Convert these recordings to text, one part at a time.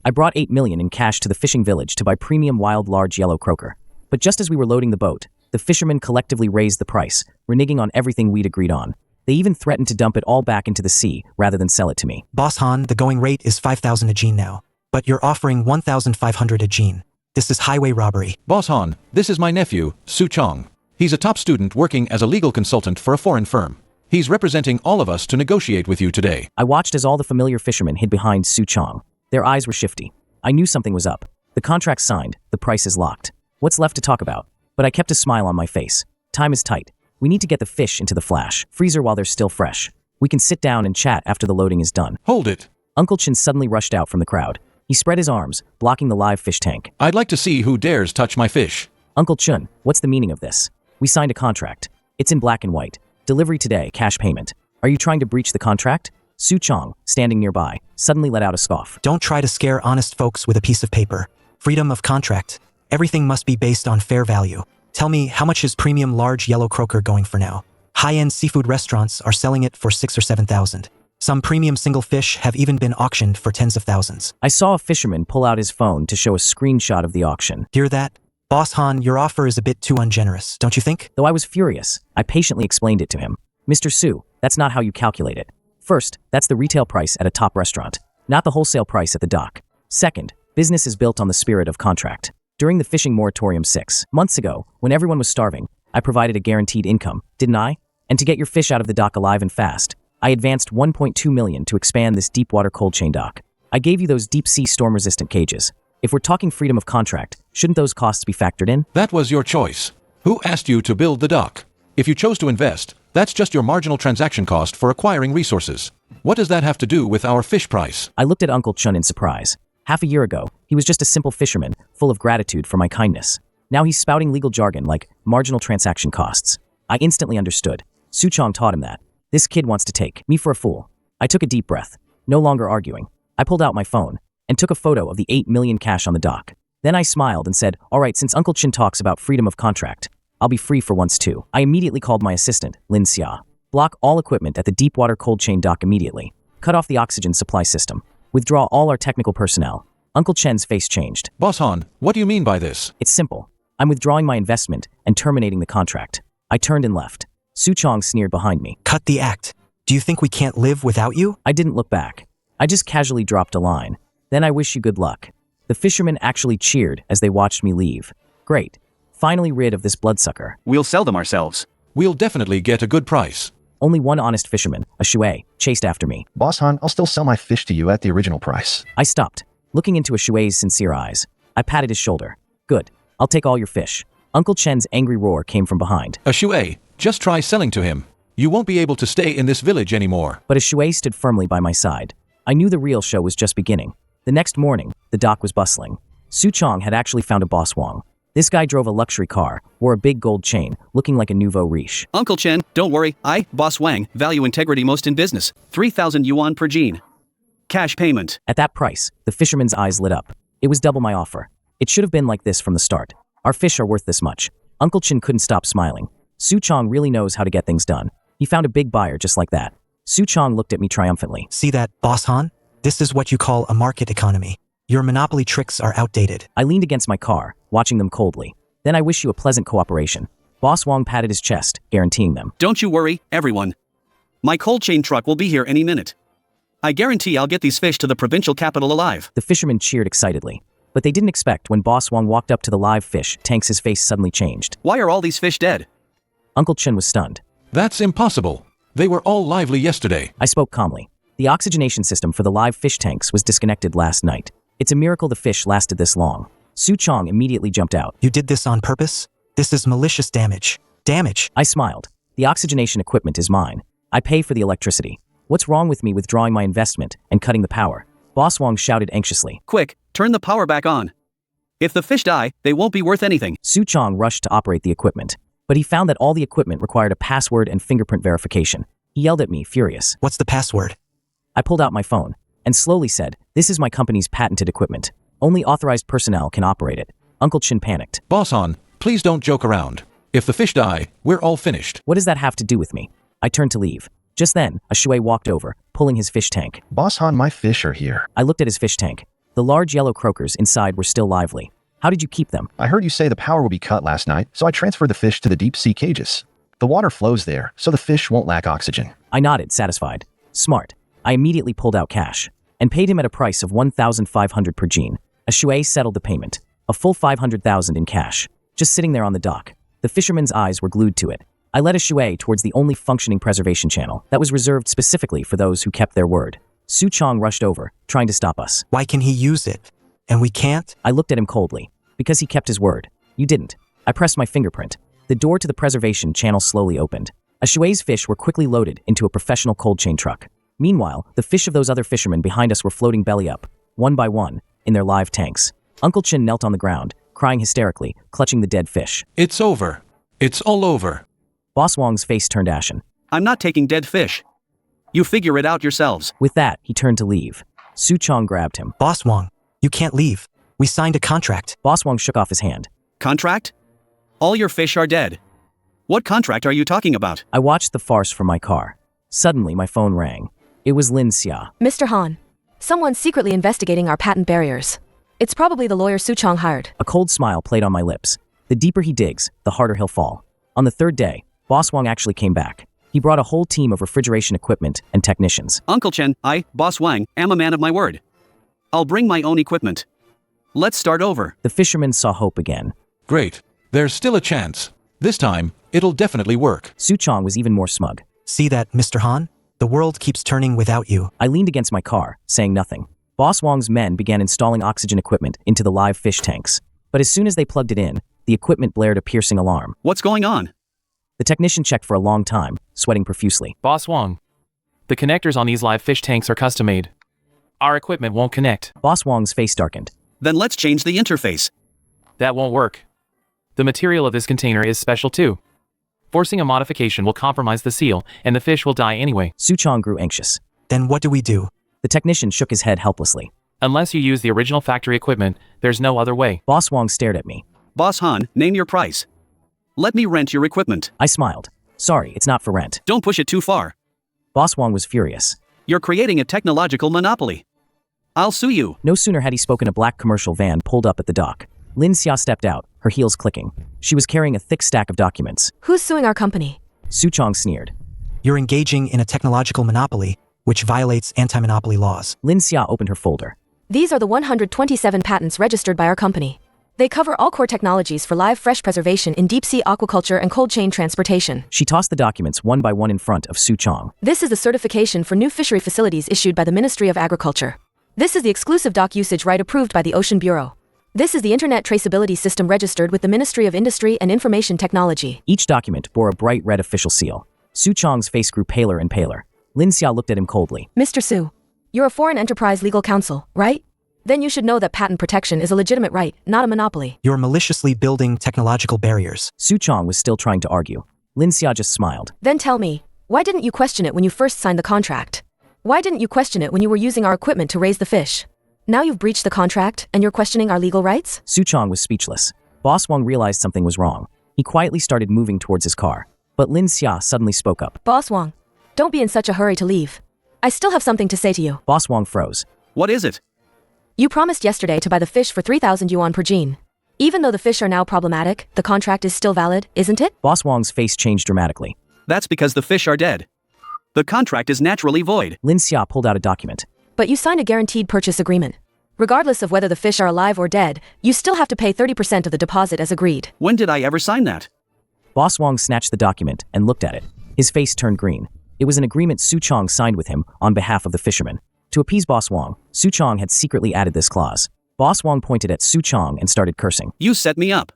I brought 8 million in cash to the fishing village to buy premium wild large yellow croaker. But just as we were loading the boat, the fishermen collectively raised the price, reneging on everything we'd agreed on. They even threatened to dump it all back into the sea rather than sell it to me. Boss Han, the going rate is 5,000 a gene now, but you're offering 1,500 a gene. This is highway robbery. Boss Han, this is my nephew, Qiang. He's a top student working as a legal consultant for a foreign firm. He's representing all of us to negotiate with you today. I watched as all the familiar fishermen hid behind Qiang. Their eyes were shifty. I knew something was up. The contract's signed, the price is locked. What's left to talk about? But I kept a smile on my face. Time is tight. We need to get the fish into the flash freezer while they're still fresh. We can sit down and chat after the loading is done. Hold it. Uncle Qiang suddenly rushed out from the crowd. He spread his arms, blocking the live fish tank. I'd like to see who dares touch my fish. Uncle Qiang, what's the meaning of this? We signed a contract. It's in black and white. Delivery today, cash payment. Are you trying to breach the contract? Qiang, standing nearby, suddenly let out a scoff. Don't try to scare honest folks with a piece of paper. Freedom of contract. Everything must be based on fair value. Tell me, how much is premium large yellow croaker going for now? High-end seafood restaurants are selling it for 6,000 or 7,000. Some premium single fish have even been auctioned for tens of thousands. I saw a fisherman pull out his phone to show a screenshot of the auction. Hear that? Boss Han, your offer is a bit too ungenerous, don't you think? Though I was furious, I patiently explained it to him. Mr. Su, that's not how you calculate it. First, that's the retail price at a top restaurant, not the wholesale price at the dock. Second, business is built on the spirit of contract. During the fishing moratorium 6 months ago, when everyone was starving, I provided a guaranteed income, didn't I? And to get your fish out of the dock alive and fast, I advanced 1.2 million to expand this deep water cold chain dock. I gave you those deep sea storm-resistant cages. If we're talking freedom of contract, shouldn't those costs be factored in? That was your choice. Who asked you to build the dock? If you chose to invest, that's just your marginal transaction cost for acquiring resources. What does that have to do with our fish price? I looked at Uncle Qiang in surprise. Half a year ago, he was just a simple fisherman, full of gratitude for my kindness. Now he's spouting legal jargon like marginal transaction costs. I instantly understood. Qiang taught him that. This kid wants to take me for a fool. I took a deep breath, no longer arguing. I pulled out my phone and took a photo of the 8 million cash on the dock. Then I smiled and said, all right, since Uncle Qiang talks about freedom of contract, I'll be free for once too. I immediately called my assistant, Lin Xia. Block all equipment at the deep water cold chain dock immediately. Cut off the oxygen supply system. Withdraw all our technical personnel. Uncle Qiang's face changed. Boss Han, what do you mean by this? It's simple. I'm withdrawing my investment and terminating the contract. I turned and left. Qiang sneered behind me. Cut the act. Do you think we can't live without you? I didn't look back. I just casually dropped a line. Then I wish you good luck. The fishermen actually cheered as they watched me leave. Great. Finally rid of this bloodsucker. We'll sell them ourselves. We'll definitely get a good price. Only one honest fisherman, a Shui, chased after me. Boss Han, I'll still sell my fish to you at the original price. I stopped, looking into a Shui's sincere eyes. I patted his shoulder. Good. I'll take all your fish. Uncle Chen's angry roar came from behind. A Shui, just try selling to him. You won't be able to stay in this village anymore. But a Shui stood firmly by my side. I knew the real show was just beginning. The next morning, the dock was bustling. Qiang had actually found a boss Wang. This guy drove a luxury car, wore a big gold chain, looking like a nouveau riche. Uncle Qiang, don't worry. I, Boss Wang, value integrity most in business. 3,000 yuan per gene. Cash payment. At that price, the fisherman's eyes lit up. It was double my offer. It should have been like this from the start. Our fish are worth this much. Uncle Qiang couldn't stop smiling. Qiang really knows how to get things done. He found a big buyer just like that. Qiang looked at me triumphantly. See that, Boss Han? This is what you call a market economy. Your monopoly tricks are outdated. I leaned against my car, watching them coldly. Then I wish you a pleasant cooperation. Boss Wang patted his chest, guaranteeing them. Don't you worry, everyone. My cold chain truck will be here any minute. I guarantee I'll get these fish to the provincial capital alive. The fishermen cheered excitedly. But they didn't expect when Boss Wang walked up to the live fish tanks his face suddenly changed. Why are all these fish dead? Uncle Qiang was stunned. That's impossible. They were all lively yesterday. I spoke calmly. The oxygenation system for the live fish tanks was disconnected last night. It's a miracle the fish lasted this long. Qiang immediately jumped out. You did this on purpose? This is malicious damage. Damage. I smiled. The oxygenation equipment is mine. I pay for the electricity. What's wrong with me withdrawing my investment and cutting the power? Boss Wang shouted anxiously. Quick, turn the power back on. If the fish die, they won't be worth anything. Qiang rushed to operate the equipment, but he found that all the equipment required a password and fingerprint verification. He yelled at me, furious. What's the password? I pulled out my phone and slowly said, this is my company's patented equipment. Only authorized personnel can operate it. Uncle Qiang panicked. Boss Han, please don't joke around. If the fish die, we're all finished. What does that have to do with me? I turned to leave. Just then, a Shui walked over, pulling his fish tank. Boss Han, my fish are here. I looked at his fish tank. The large yellow croakers inside were still lively. How did you keep them? I heard you say the power will be cut last night, so I transferred the fish to the deep sea cages. The water flows there, so the fish won't lack oxygen. I nodded, satisfied. Smart. I immediately pulled out cash and paid him at a price of 1,500 per gene. A shui settled the payment. A full 500,000 in cash. Just sitting there on the dock. The fisherman's eyes were glued to it. I led a shui towards the only functioning preservation channel that was reserved specifically for those who kept their word. Qiang rushed over, trying to stop us. Why can he use it? And we can't? I looked at him coldly. Because he kept his word. You didn't. I pressed my fingerprint. The door to the preservation channel slowly opened. A shui's fish were quickly loaded into a professional cold chain truck. Meanwhile, the fish of those other fishermen behind us were floating belly up, one by one, in their live tanks. Uncle Qiang knelt on the ground, crying hysterically, clutching the dead fish. It's over. It's all over. Boss Wong's face turned ashen. I'm not taking dead fish. You figure it out yourselves. With that, he turned to leave. Qiang grabbed him. Boss Wong, you can't leave. We signed a contract. Boss Wong shook off his hand. Contract? All your fish are dead. What contract are you talking about? I watched the farce from my car. Suddenly, my phone rang. It was Lin Xia. Mr. Han, someone's secretly investigating our patent barriers. It's probably the lawyer Qiang hired. A cold smile played on my lips. The deeper he digs, the harder he'll fall. On the third day, Boss Wong actually came back. He brought a whole team of refrigeration equipment and technicians. Uncle Qiang, I, Boss Wang, am a man of my word. I'll bring my own equipment. Let's start over. The fisherman saw hope again. Great. There's still a chance. This time, it'll definitely work. Qiang was even more smug. See that, Mr. Han? The world keeps turning without you. I leaned against my car, saying nothing. Boss Wong's men began installing oxygen equipment into the live fish tanks. But as soon as they plugged it in, the equipment blared a piercing alarm. What's going on? The technician checked for a long time, sweating profusely. Boss Wong, the connectors on these live fish tanks are custom-made. Our equipment won't connect. Boss Wong's face darkened. Then let's change the interface. That won't work. The material of this container is special too. Forcing a modification will compromise the seal, and the fish will die anyway. Qiang grew anxious. Then what do we do? The technician shook his head helplessly. Unless you use the original factory equipment, there's no other way. Boss Wong stared at me. Boss Han, name your price. Let me rent your equipment. I smiled. Sorry, it's not for rent. Don't push it too far. Boss Wong was furious. You're creating a technological monopoly. I'll sue you. No sooner had he spoken, a black commercial van pulled up at the dock. Lin Xia stepped out, her heels clicking. She was carrying a thick stack of documents. Who's suing our company? Qiang sneered. You're engaging in a technological monopoly, which violates anti-monopoly laws. Lin Xia opened her folder. These are the 127 patents registered by our company. They cover all core technologies for live fresh preservation in deep-sea aquaculture and cold chain transportation. She tossed the documents one by one in front of Qiang. This is the certification for new fishery facilities issued by the Ministry of Agriculture. This is the exclusive dock usage right approved by the Ocean Bureau. This is the Internet Traceability System registered with the Ministry of Industry and Information Technology. Each document bore a bright red official seal. Qiang's face grew paler and paler. Lin Xia looked at him coldly. Mr. Su, you're a foreign enterprise legal counsel, right? Then you should know that patent protection is a legitimate right, not a monopoly. You're maliciously building technological barriers. Qiang was still trying to argue. Lin Xia just smiled. Then tell me, why didn't you question it when you first signed the contract? Why didn't you question it when you were using our equipment to raise the fish? Now you've breached the contract, and you're questioning our legal rights? Qiang was speechless. Boss Wong realized something was wrong. He quietly started moving towards his car. But Lin Xia suddenly spoke up. Boss Wong, don't be in such a hurry to leave. I still have something to say to you. Boss Wong froze. What is it? You promised yesterday to buy the fish for 3,000 yuan per gene. Even though the fish are now problematic, the contract is still valid, isn't it? Boss Wong's face changed dramatically. That's because the fish are dead. The contract is naturally void. Lin Xia pulled out a document. But you signed a guaranteed purchase agreement. Regardless of whether the fish are alive or dead, you still have to pay 30% of the deposit as agreed. When did I ever sign that? Boss Wong snatched the document and looked at it. His face turned green. It was an agreement Qiang signed with him on behalf of the fishermen. To appease Boss Wong, Qiang had secretly added this clause. Boss Wong pointed at Qiang and started cursing. You set me up.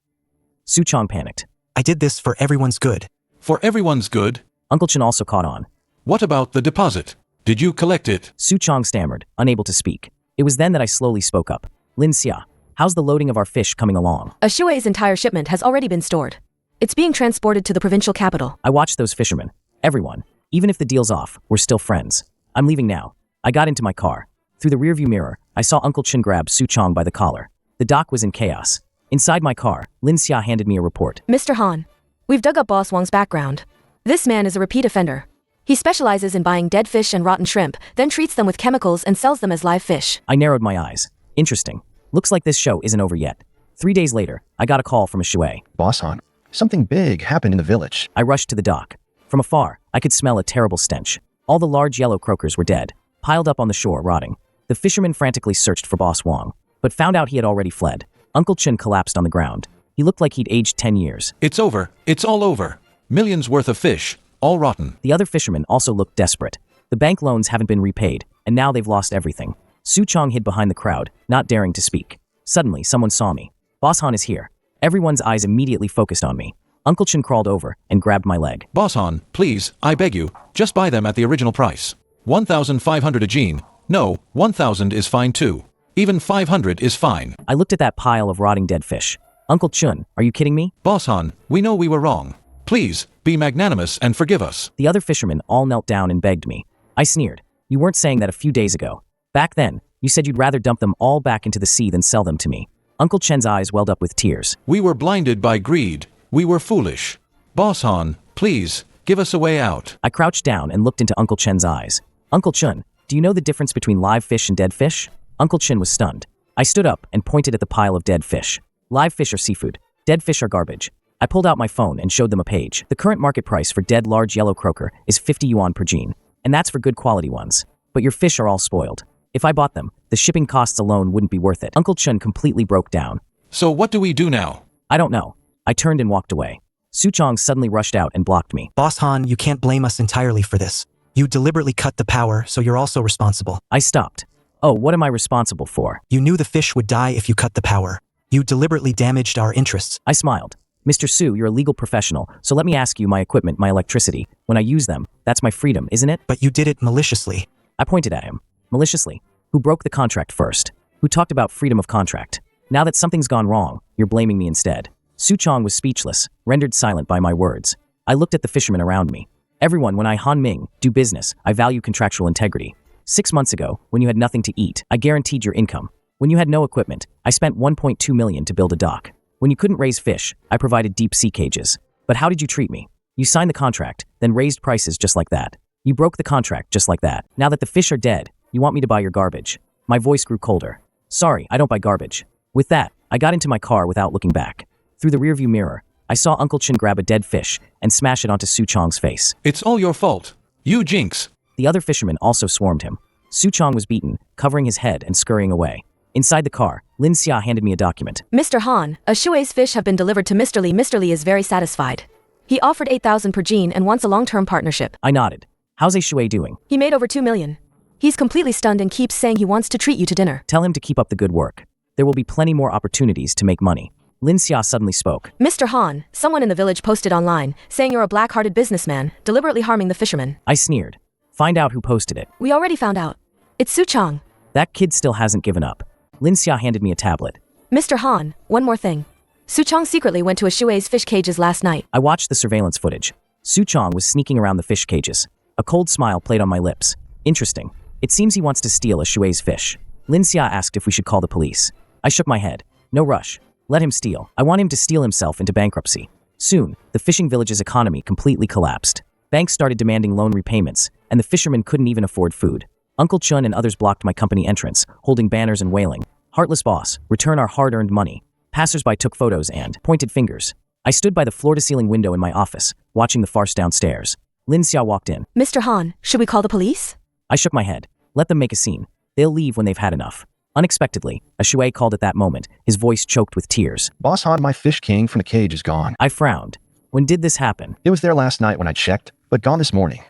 Qiang panicked. I did this for everyone's good. For everyone's good? Uncle Qiang also caught on. What about the deposit? Did you collect it? Qiang stammered, unable to speak. It was then that I slowly spoke up. Lin Xia, how's the loading of our fish coming along? A shui's entire shipment has already been stored. It's being transported to the provincial capital. I watched those fishermen. Everyone. Even if the deal's off, we're still friends. I'm leaving now. I got into my car. Through the rearview mirror, I saw Uncle Qiang grab Qiang by the collar. The dock was in chaos. Inside my car, Lin Xia handed me a report. Mr. Han, we've dug up Boss Wong's background. This man is a repeat offender. He specializes in buying dead fish and rotten shrimp, then treats them with chemicals and sells them as live fish. I narrowed my eyes. Interesting. Looks like this show isn't over yet. 3 days later, I got a call from a shui. Boss Han, something big happened in the village. I rushed to the dock. From afar, I could smell a terrible stench. All the large yellow croakers were dead, piled up on the shore rotting. The fishermen frantically searched for Boss Wang, but found out he had already fled. Uncle Qiang collapsed on the ground. He looked like he'd aged 10 years. It's over. It's all over. Millions worth of fish, all rotten. The other fishermen also looked desperate. The bank loans haven't been repaid, and now they've lost everything. Qiang hid behind the crowd, not daring to speak. Suddenly, someone saw me. Boss Han is here. Everyone's eyes immediately focused on me. Uncle Qiang crawled over and grabbed my leg. Boss Han, please, I beg you, just buy them at the original price. 1,500 a gene. No, 1,000 is fine too. Even 500 is fine. I looked at that pile of rotting dead fish. Uncle Qiang, are you kidding me? Boss Han, we know we were wrong. Please, be magnanimous and forgive us. The other fishermen all knelt down and begged me. I sneered. You weren't saying that a few days ago. Back then, you said you'd rather dump them all back into the sea than sell them to me. Uncle Qiang's eyes welled up with tears. We were blinded by greed. We were foolish. Boss Han, please, give us a way out. I crouched down and looked into Uncle Qiang's eyes. Uncle Qiang, do you know the difference between live fish and dead fish? Uncle Qiang was stunned. I stood up and pointed at the pile of dead fish. Live fish are seafood. Dead fish are garbage. I pulled out my phone and showed them a page. The current market price for dead large yellow croaker is 50 yuan per gene, and that's for good quality ones. But your fish are all spoiled. If I bought them, the shipping costs alone wouldn't be worth it. Uncle Qiang completely broke down. So what do we do now? I don't know. I turned and walked away. Qiang suddenly rushed out and blocked me. Boss Han, you can't blame us entirely for this. You deliberately cut the power, so you're also responsible. I stopped. Oh, what am I responsible for? You knew the fish would die if you cut the power. You deliberately damaged our interests. I smiled. Mr. Su, you're a legal professional, so let me ask you my equipment, my electricity. When I use them, that's my freedom, isn't it? But you did it maliciously. I pointed at him. Maliciously. Who broke the contract first? Who talked about freedom of contract? Now that something's gone wrong, you're blaming me instead. Qiang was speechless, rendered silent by my words. I looked at the fishermen around me. Everyone, when I Han Ming, do business, I value contractual integrity. 6 months ago, when you had nothing to eat, I guaranteed your income. When you had no equipment, I spent 1.2 million to build a dock. When you couldn't raise fish, I provided deep sea cages. But how did you treat me? You signed the contract, then raised prices just like that. You broke the contract just like that. Now that the fish are dead, you want me to buy your garbage. My voice grew colder. Sorry, I don't buy garbage. With that, I got into my car without looking back. Through the rearview mirror, I saw Uncle Qiang grab a dead fish and smash it onto Qiang's face. It's all your fault. You jinx. The other fishermen also swarmed him. Qiang was beaten, covering his head and scurrying away. Inside the car, Lin Xia handed me a document. Mr. Han, a shui's fish have been delivered to Mr. Li. Mr. Li is very satisfied. He offered 8,000 per gene and wants a long-term partnership. I nodded. How's a shui doing? He made over 2 million. He's completely stunned and keeps saying he wants to treat you to dinner. Tell him to keep up the good work. There will be plenty more opportunities to make money. Lin Xia suddenly spoke. Mr. Han, someone in the village posted online, saying you're a black-hearted businessman, deliberately harming the fishermen. I sneered. Find out who posted it. We already found out. It's Qiang. That kid still hasn't given up. Lin Xia handed me a tablet. Mr. Han, one more thing. Qiang secretly went to a shui's fish cages last night. I watched the surveillance footage. Qiang was sneaking around the fish cages. A cold smile played on my lips. Interesting. It seems he wants to steal a shui's fish. Lin Xia asked if we should call the police. I shook my head. No rush. Let him steal. I want him to steal himself into bankruptcy. Soon, the fishing village's economy completely collapsed. Banks started demanding loan repayments, and the fishermen couldn't even afford food. Uncle Qiang and others blocked my company entrance, holding banners and wailing, "Heartless boss, return our hard-earned money." Passersby took photos and pointed fingers. I stood by the floor-to-ceiling window in my office, watching the farce downstairs. Lin Xia walked in. Mr. Han, should we call the police? I shook my head. Let them make a scene. They'll leave when they've had enough. Unexpectedly, a shui called at that moment, his voice choked with tears. Boss Han, my fish king from the cage is gone. I frowned. When did this happen? It was there last night when I checked, but gone this morning.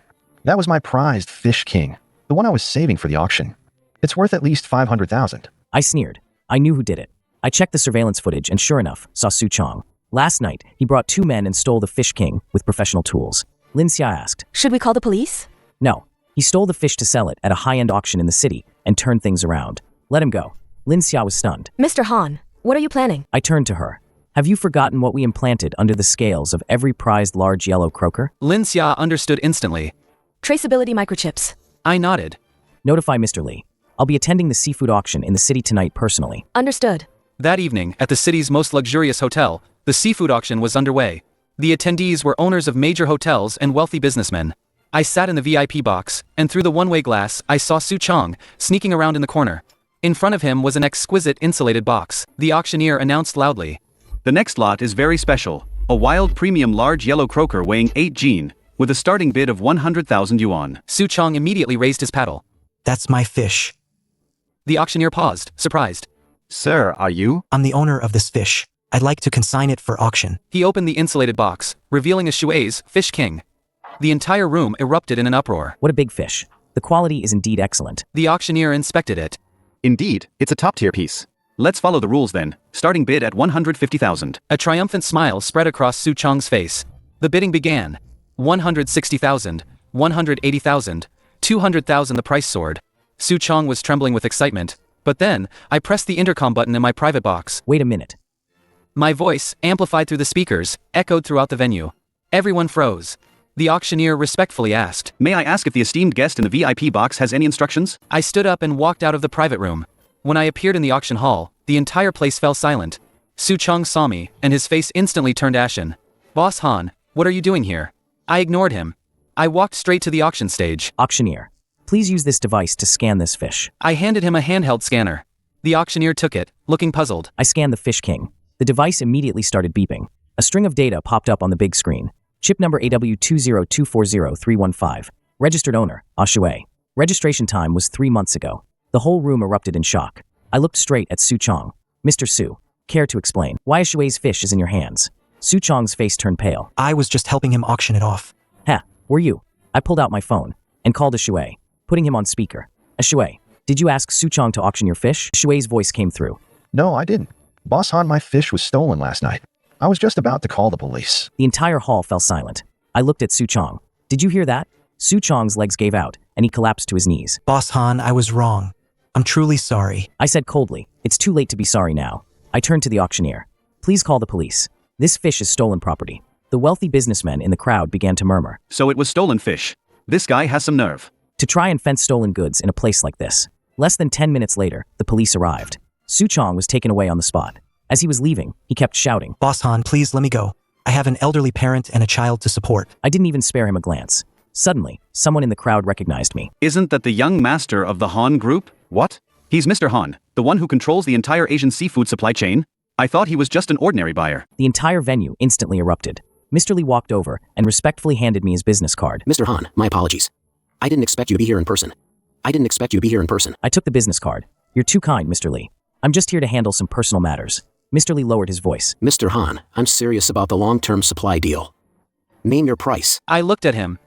That was my prized fish king, the one I was saving for the auction. It's worth at least 500,000. I sneered. I knew who did it. I checked the surveillance footage and sure enough, saw Qiang. Last night, he brought 2 men and stole the fish king with professional tools. Lin Xia asked. Should we call the police? No. He stole the fish to sell it at a high-end auction in the city and turned things around. Let him go. Lin Xia was stunned. Mr. Han, what are you planning? I turned to her. Have you forgotten what we implanted under the scales of every prized large yellow croaker? Lin Xia understood instantly. Traceability microchips. I nodded. Notify Mr. Li. I'll be attending the seafood auction in the city tonight personally. Understood. That evening, at the city's most luxurious hotel, the seafood auction was underway. The attendees were owners of major hotels and wealthy businessmen. I sat in the VIP box, and through the one-way glass, I saw Qiang sneaking around in the corner. In front of him was an exquisite insulated box. The auctioneer announced loudly. The next lot is very special. A wild premium large yellow croaker weighing 8 jin, with a starting bid of 100,000 yuan. Qiang immediately raised his paddle. That's my fish. The auctioneer paused, surprised. Sir, are you? I'm the owner of this fish. I'd like to consign it for auction. He opened the insulated box, revealing a Shui's Fish King. The entire room erupted in an uproar. What a big fish. The quality is indeed excellent. The auctioneer inspected it. Indeed, it's a top-tier piece. Let's follow the rules then. Starting bid at 150,000. A triumphant smile spread across Qiang's face. The bidding began. 160,000, 180,000, 200,000. The price soared. Qiang was trembling with excitement. But then, I pressed the intercom button in my private box. Wait a minute. My voice, amplified through the speakers, echoed throughout the venue. Everyone froze. The auctioneer respectfully asked. May I ask if the esteemed guest in the VIP box has any instructions? I stood up and walked out of the private room. When I appeared in the auction hall, the entire place fell silent. Qiang saw me, and his face instantly turned ashen. Boss Han, what are you doing here? I ignored him. I walked straight to the auction stage. Auctioneer, please use this device to scan this fish. I handed him a handheld scanner. The auctioneer took it, looking puzzled. I scanned the Fish King. The device immediately started beeping. A string of data popped up on the big screen. Chip number AW20240-315. Registered owner, Shui. Registration time was 3 months ago. The whole room erupted in shock. I looked straight at Qiang. Mr. Su, care to explain why Shui's fish is in your hands? Qiang's face turned pale. I was just helping him auction it off. Heh, were you? I pulled out my phone and called Shui, putting him on speaker. Shui, did you ask Qiang to auction your fish? Shui's voice came through. No, I didn't. Boss Han, my fish was stolen last night. I was just about to call the police. The entire hall fell silent. I looked at Qiang. Did you hear that? Qiang's legs gave out, and he collapsed to his knees. Boss Han, I was wrong. I'm truly sorry. I said coldly, it's too late to be sorry now. I turned to the auctioneer. Please call the police. This fish is stolen property. The wealthy businessmen in the crowd began to murmur. So it was stolen fish. This guy has some nerve. To try and fence stolen goods in a place like this. Less than 10 minutes later, the police arrived. Qiang was taken away on the spot. As he was leaving, he kept shouting. Boss Han, please let me go. I have an elderly parent and a child to support. I didn't even spare him a glance. Suddenly, someone in the crowd recognized me. Isn't that the young master of the Han Group? What? He's Mr. Han, the one who controls the entire Asian seafood supply chain? I thought he was just an ordinary buyer. The entire venue instantly erupted. Mr. Lee walked over and respectfully handed me his business card. Mr. Han, my apologies. I didn't expect you to be here in person. I took the business card. You're too kind, Mr. Lee. I'm just here to handle some personal matters. Mr. Lee lowered his voice. Mr. Han, I'm serious about the long-term supply deal. Name your price. I looked at him.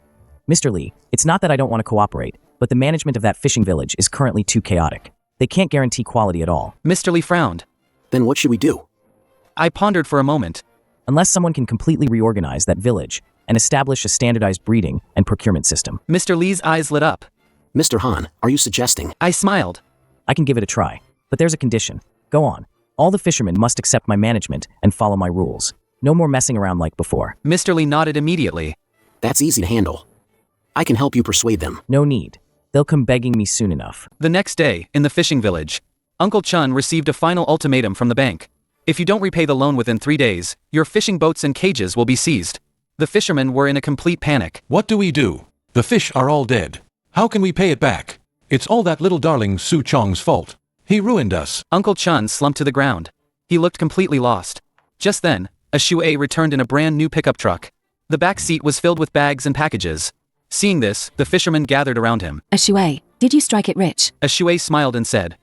Mr. Lee, it's not that I don't want to cooperate, but the management of that fishing village is currently too chaotic. They can't guarantee quality at all. Mr. Lee frowned. Then what should we do? I pondered for a moment. Unless someone can completely reorganize that village and establish a standardized breeding and procurement system. Mr. Lee's eyes lit up. Mr. Han, are you suggesting? I smiled. I can give it a try, but there's a condition. Go on. All the fishermen must accept my management and follow my rules. No more messing around like before. Mr. Lee nodded immediately. That's easy to handle. I can help you persuade them. No need. They'll come begging me soon enough. The next day, in the fishing village, Uncle Chun received a final ultimatum from the bank. If you don't repay the loan within 3 days, your fishing boats and cages will be seized. The fishermen were in a complete panic. What do we do? The fish are all dead. How can we pay it back? It's all that little darling Qiang's fault. He ruined us. Uncle Chun slumped to the ground. He looked completely lost. Just then, a Shui returned in a brand new pickup truck. The back seat was filled with bags and packages. Seeing this, the fishermen gathered around him. Shui, did you strike it rich? A Shui smiled and said,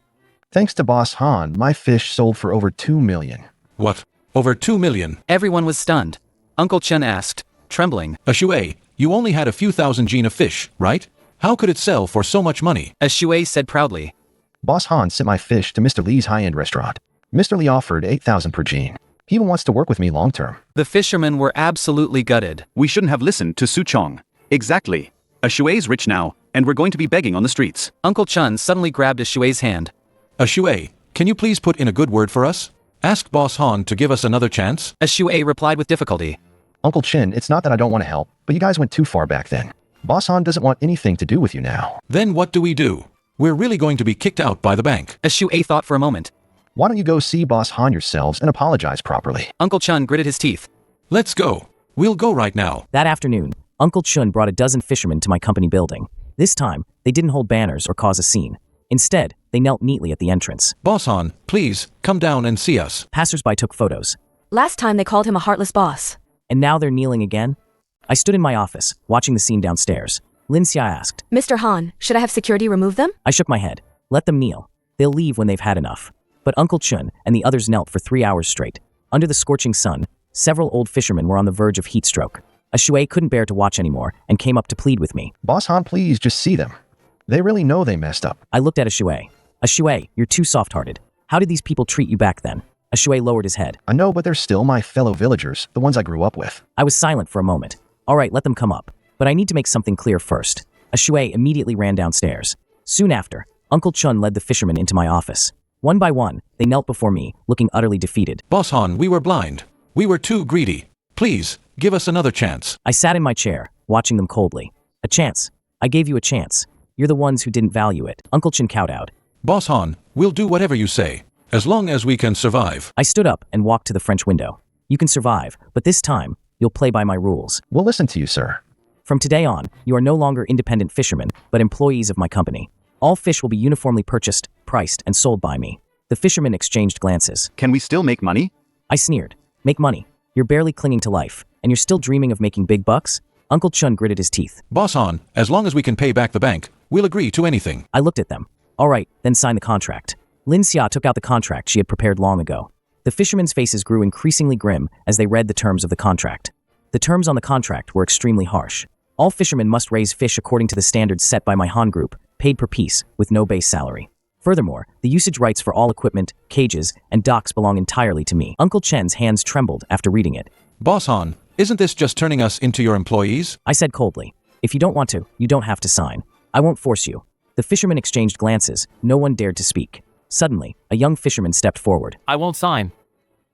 Thanks to Boss Han, my fish sold for over 2 million. What? Over 2 million? Everyone was stunned. Uncle Chen asked, trembling. Shui, you only had a few thousand jin of fish, right? How could it sell for so much money? A Shui said proudly. Boss Han sent my fish to Mr. Lee's high-end restaurant. Mr. Lee offered 8,000 per jin. He even wants to work with me long-term. The fishermen were absolutely gutted. We shouldn't have listened to Qiang. Exactly. A Shui's rich now, and we're going to be begging on the streets. Uncle Chun suddenly grabbed a Shui's hand. Shui, can you please put in a good word for us? Ask Boss Han to give us another chance? A Shui replied with difficulty. Uncle Chin, it's not that I don't want to help, but you guys went too far back then. Boss Han doesn't want anything to do with you now. Then what do we do? We're really going to be kicked out by the bank. A Shui thought for a moment. Why don't you go see Boss Han yourselves and apologize properly? Uncle Chun gritted his teeth. Let's go. We'll go right now. That afternoon, Uncle Chun brought a dozen fishermen to my company building. This time, they didn't hold banners or cause a scene. Instead, They knelt neatly at the entrance. Boss Han, please, come down and see us. Passersby took photos. Last time they called him a heartless boss. And now they're kneeling again? I stood in my office, watching the scene downstairs. Lin Xia asked, Mr. Han, should I have security remove them? I shook my head. Let them kneel. They'll leave when they've had enough. But Uncle Chun and the others knelt for 3 hours straight. Under the scorching sun, several old fishermen were on the verge of heat stroke. A Shui couldn't bear to watch anymore and came up to plead with me. Boss Han, please just see them. They really know they messed up. I looked at a Shui. A Shui, you're too soft-hearted. How did these people treat you back then? A Shui lowered his head. I know, but they're still my fellow villagers, the ones I grew up with. I was silent for a moment. All right, let them come up. But I need to make something clear first. A Shui immediately ran downstairs. Soon after, Uncle Chun led the fishermen into my office. One by one, they knelt before me, looking utterly defeated. Boss Han, we were blind. We were too greedy. Please, give us another chance. I sat in my chair, watching them coldly. A chance? I gave you a chance. You're the ones who didn't value it. Uncle Chun kowtowed. Boss Han, we'll do whatever you say, as long as we can survive. I stood up and walked to the French window. You can survive, but this time, you'll play by my rules. We'll listen to you, sir. From today on, you are no longer independent fishermen, but employees of my company. All fish will be uniformly purchased, priced, and sold by me. The fishermen exchanged glances. Can we still make money? I sneered. Make money. You're barely clinging to life, and you're still dreaming of making big bucks? Uncle Chun gritted his teeth. Boss Han, as long as we can pay back the bank, we'll agree to anything. I looked at them. All right, then sign the contract. Lin Xia took out the contract she had prepared long ago. The fishermen's faces grew increasingly grim as they read the terms of the contract. The terms on the contract were extremely harsh. All fishermen must raise fish according to the standards set by my Han Group, paid per piece, with no base salary. Furthermore, the usage rights for all equipment, cages, and docks belong entirely to me. Uncle Chen's hands trembled after reading it. Boss Han, isn't this just turning us into your employees? I said coldly. If you don't want to, you don't have to sign. I won't force you. The fishermen exchanged glances. No one dared to speak. Suddenly, a young fisherman stepped forward. I won't sign.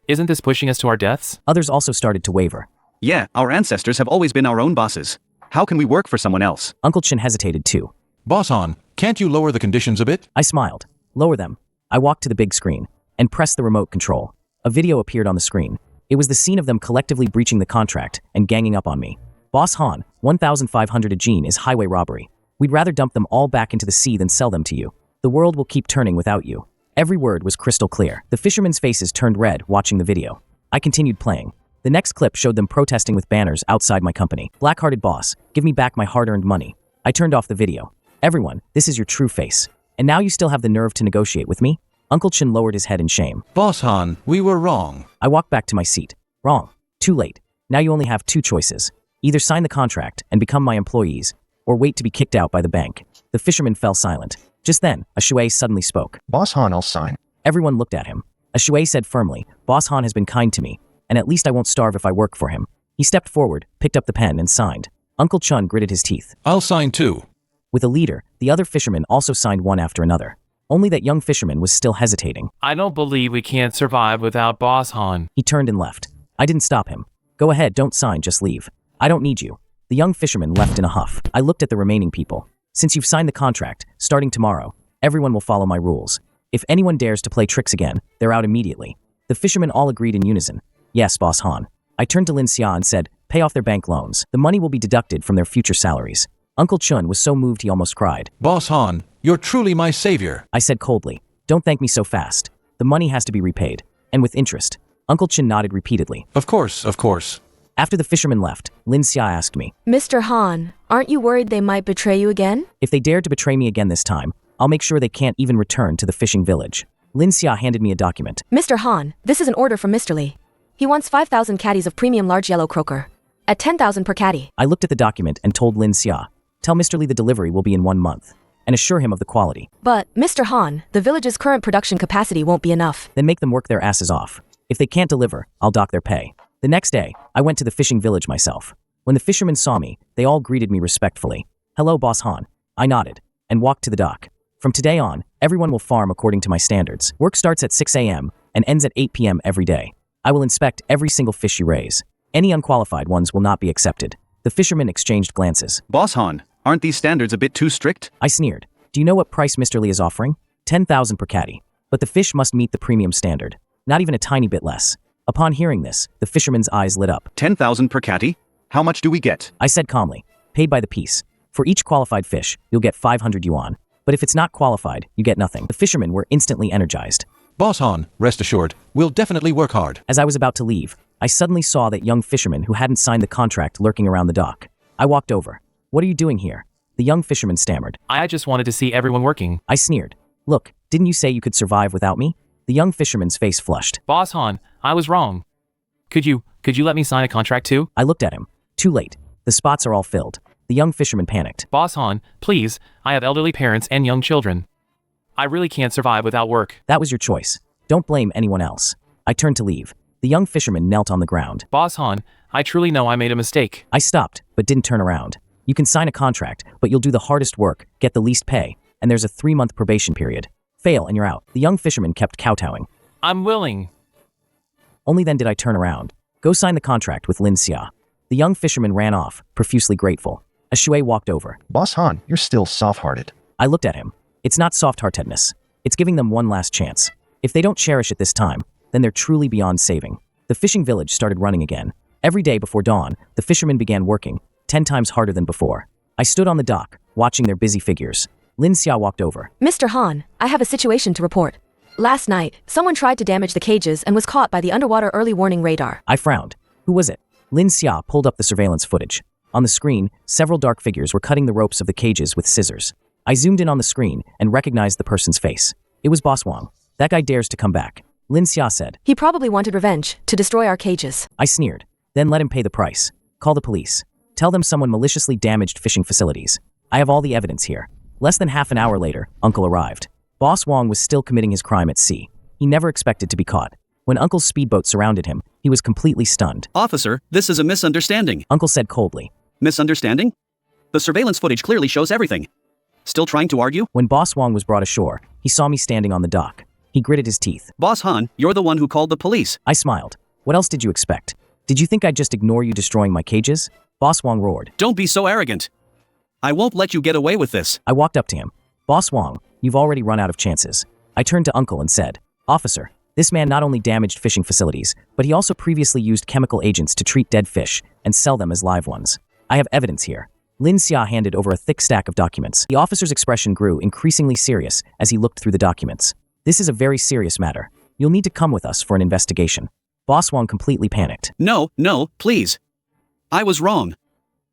Isn't this pushing us to our deaths? Others also started to waver. Yeah, our ancestors have always been our own bosses. How can we work for someone else? Uncle Chen hesitated too. Boss Han, can't you lower the conditions a bit? I smiled. Lower them. I walked to the big screen and pressed the remote control. A video appeared on the screen. It was the scene of them collectively breaching the contract and ganging up on me. Boss Han, 1,500 a gene is highway robbery. We'd rather dump them all back into the sea than sell them to you. The world will keep turning without you. Every word was crystal clear. The fishermen's faces turned red watching the video. I continued playing. The next clip showed them protesting with banners outside my company. Black-hearted boss, give me back my hard-earned money. I turned off the video. Everyone, this is your true face. And now you still have the nerve to negotiate with me? Uncle Chen lowered his head in shame. Boss Han, we were wrong. I walked back to my seat. Wrong. Too late. Now you only have two choices. Either sign the contract and become my employees, or wait to be kicked out by the bank. The fisherman fell silent. Just then, a Shui suddenly spoke. Boss Han, I'll sign. Everyone looked at him. A Shui said firmly, Boss Han has been kind to me, and at least I won't starve if I work for him. He stepped forward, picked up the pen, and signed. Uncle Chun gritted his teeth. I'll sign too. With a leader, the other fishermen also signed one after another. Only that young fisherman was still hesitating. I don't believe we can't survive without Boss Han. He turned and left. I didn't stop him. Go ahead, don't sign, just leave. I don't need you. The young fisherman left in a huff. I looked at the remaining people. Since you've signed the contract, starting tomorrow, everyone will follow my rules. If anyone dares to play tricks again, they're out immediately. The fishermen all agreed in unison. Yes, Boss Han. I turned to Lin Xia and said, pay off their bank loans. The money will be deducted from their future salaries. Uncle Chun was so moved he almost cried. Boss Han, you're truly my savior. I said coldly, don't thank me so fast. The money has to be repaid. And with interest. Uncle Chun nodded repeatedly. Of course, of course. After the fishermen left, Lin Xia asked me, Mr. Han, aren't you worried they might betray you again? If they dare to betray me again this time, I'll make sure they can't even return to the fishing village. Lin Xia handed me a document. Mr. Han, this is an order from Mr. Li. He wants 5,000 caddies of premium large yellow croaker. At 10,000 per caddy. I looked at the document and told Lin Xia, tell Mr. Li the delivery will be in 1 month, and assure him of the quality. But, Mr. Han, the village's current production capacity won't be enough. Then make them work their asses off. If they can't deliver, I'll dock their pay. The next day, I went to the fishing village myself. When the fishermen saw me, they all greeted me respectfully. Hello, Boss Han. I nodded, and walked to the dock. From today on, everyone will farm according to my standards. Work starts at 6 a.m. and ends at 8 p.m. every day. I will inspect every single fish you raise. Any unqualified ones will not be accepted. The fishermen exchanged glances. Boss Han, aren't these standards a bit too strict? I sneered. Do you know what price Mr. Li is offering? 10,000 per caddy. But the fish must meet the premium standard. Not even a tiny bit less. Upon hearing this, the fisherman's eyes lit up. 10,000 per caddy? How much do we get? I said calmly, paid by the piece. For each qualified fish, you'll get 500 yuan. But if it's not qualified, you get nothing. The fishermen were instantly energized. Boss Han, rest assured, we'll definitely work hard. As I was about to leave, I suddenly saw that young fisherman who hadn't signed the contract lurking around the dock. I walked over. What are you doing here? The young fisherman stammered. I just wanted to see everyone working. I sneered. Look, didn't you say you could survive without me? The young fisherman's face flushed. Boss Han, I was wrong. Could you let me sign a contract too? I looked at him. Too late. The spots are all filled. The young fisherman panicked. Boss Han, please, I have elderly parents and young children. I really can't survive without work. That was your choice. Don't blame anyone else. I turned to leave. The young fisherman knelt on the ground. Boss Han, I truly know I made a mistake. I stopped, but didn't turn around. You can sign a contract, but you'll do the hardest work, get the least pay, and there's a 3-month probation period. Fail and you're out. The young fisherman kept kowtowing. I'm willing. Only then did I turn around. Go sign the contract with Lin Xia. The young fisherman ran off, profusely grateful. A Shui walked over. Boss Han, you're still soft-hearted. I looked at him. It's not soft-heartedness. It's giving them one last chance. If they don't cherish it this time, then they're truly beyond saving. The fishing village started running again. Every day before dawn, the fishermen began working, 10 times harder than before. I stood on the dock, watching their busy figures. Lin Xia walked over. Mr. Han, I have a situation to report. Last night, someone tried to damage the cages and was caught by the underwater early warning radar. I frowned. Who was it? Lin Xia pulled up the surveillance footage. On the screen, several dark figures were cutting the ropes of the cages with scissors. I zoomed in on the screen and recognized the person's face. It was Boss Wang. That guy dares to come back. Lin Xia said. He probably wanted revenge, to destroy our cages. I sneered. Then let him pay the price. Call the police. Tell them someone maliciously damaged fishing facilities. I have all the evidence here. Less than half an hour later, Uncle arrived. Boss Wang was still committing his crime at sea. He never expected to be caught. When Uncle's speedboat surrounded him, he was completely stunned. Officer, this is a misunderstanding. Uncle said coldly. Misunderstanding? The surveillance footage clearly shows everything. Still trying to argue? When Boss Wang was brought ashore, he saw me standing on the dock. He gritted his teeth. Boss Han, you're the one who called the police. I smiled. What else did you expect? Did you think I'd just ignore you destroying my cages? Boss Wang roared. Don't be so arrogant. I won't let you get away with this. I walked up to him. Boss Wang, you've already run out of chances. I turned to Uncle and said, Officer, this man not only damaged fishing facilities, but he also previously used chemical agents to treat dead fish and sell them as live ones. I have evidence here. Lin Xia handed over a thick stack of documents. The officer's expression grew increasingly serious as he looked through the documents. This is a very serious matter. You'll need to come with us for an investigation. Boss Wang completely panicked. No, please. I was wrong.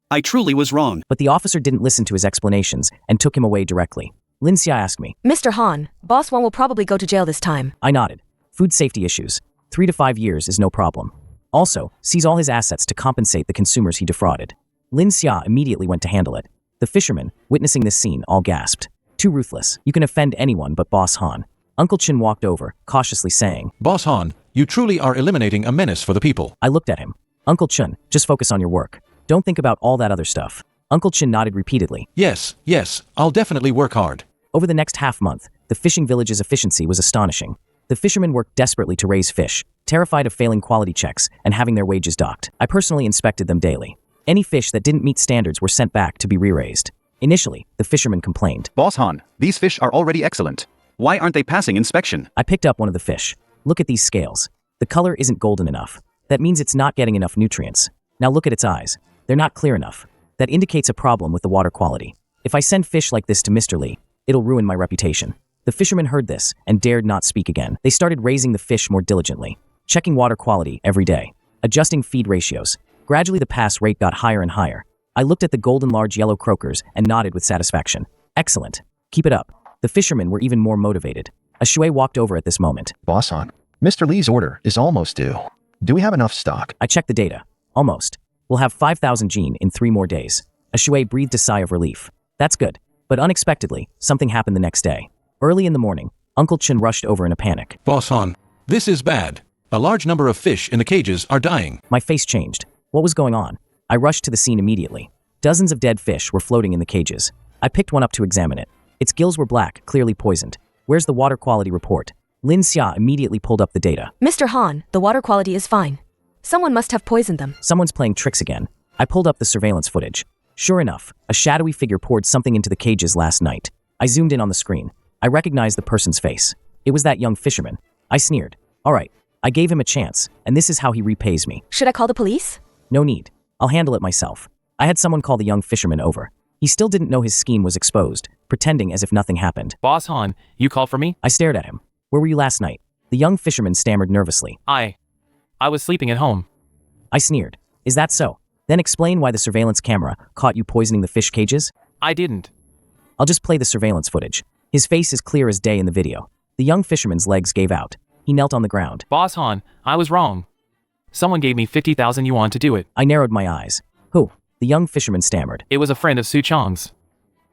I truly was wrong. But the officer didn't listen to his explanations and took him away directly. Lin Xia asked me. Mr. Han, Boss Wang will probably go to jail this time. I nodded. Food safety issues. 3 to 5 years is no problem. Also, seize all his assets to compensate the consumers he defrauded. Lin Xia immediately went to handle it. The fishermen, witnessing this scene, all gasped. Too ruthless. You can offend anyone but Boss Han. Uncle Qiang walked over, cautiously saying, Boss Han, you truly are eliminating a menace for the people. I looked at him. Uncle Qiang, just focus on your work. Don't think about all that other stuff. Uncle Qiang nodded repeatedly. Yes, I'll definitely work hard. Over the next half-month, the fishing village's efficiency was astonishing. The fishermen worked desperately to raise fish, terrified of failing quality checks and having their wages docked. I personally inspected them daily. Any fish that didn't meet standards were sent back to be re-raised. Initially, the fishermen complained. Boss Han, these fish are already excellent. Why aren't they passing inspection? I picked up one of the fish. Look at these scales. The color isn't golden enough. That means it's not getting enough nutrients. Now look at its eyes. They're not clear enough. That indicates a problem with the water quality. If I send fish like this to Mr. Li, it'll ruin my reputation. The fishermen heard this and dared not speak again. They started raising the fish more diligently, checking water quality every day, adjusting feed ratios. Gradually the pass rate got higher and higher. I looked at the golden large yellow croakers and nodded with satisfaction. Excellent. Keep it up. The fishermen were even more motivated. A Shui walked over at this moment. Boss Han, Mr. Li's order is almost due. Do we have enough stock? I checked the data. Almost. We'll have 5,000 gene in 3 more days. A Shui breathed a sigh of relief. That's good. But unexpectedly, something happened the next day. Early in the morning, Uncle Qiang rushed over in a panic. Boss Han, this is bad. A large number of fish in the cages are dying. My face changed. What was going on? I rushed to the scene immediately. Dozens of dead fish were floating in the cages. I picked one up to examine it. Its gills were black, clearly poisoned. Where's the water quality report? Lin Xia immediately pulled up the data. Mr. Han, the water quality is fine. Someone must have poisoned them. Someone's playing tricks again. I pulled up the surveillance footage. Sure enough, a shadowy figure poured something into the cages last night. I zoomed in on the screen. I recognized the person's face. It was that young fisherman. I sneered. All right, I gave him a chance, and this is how he repays me. Should I call the police? No need. I'll handle it myself. I had someone call the young fisherman over. He still didn't know his scheme was exposed, pretending as if nothing happened. Boss Han, you called for me? I stared at him. Where were you last night? The young fisherman stammered nervously. I was sleeping at home. I sneered. Is that so? Then explain why the surveillance camera caught you poisoning the fish cages? I didn't. I'll just play the surveillance footage. His face is clear as day in the video. The young fisherman's legs gave out. He knelt on the ground. Boss Han, I was wrong. Someone gave me 50,000 yuan to do it. I narrowed my eyes. Who? The young fisherman stammered. It was a friend of Qiang's.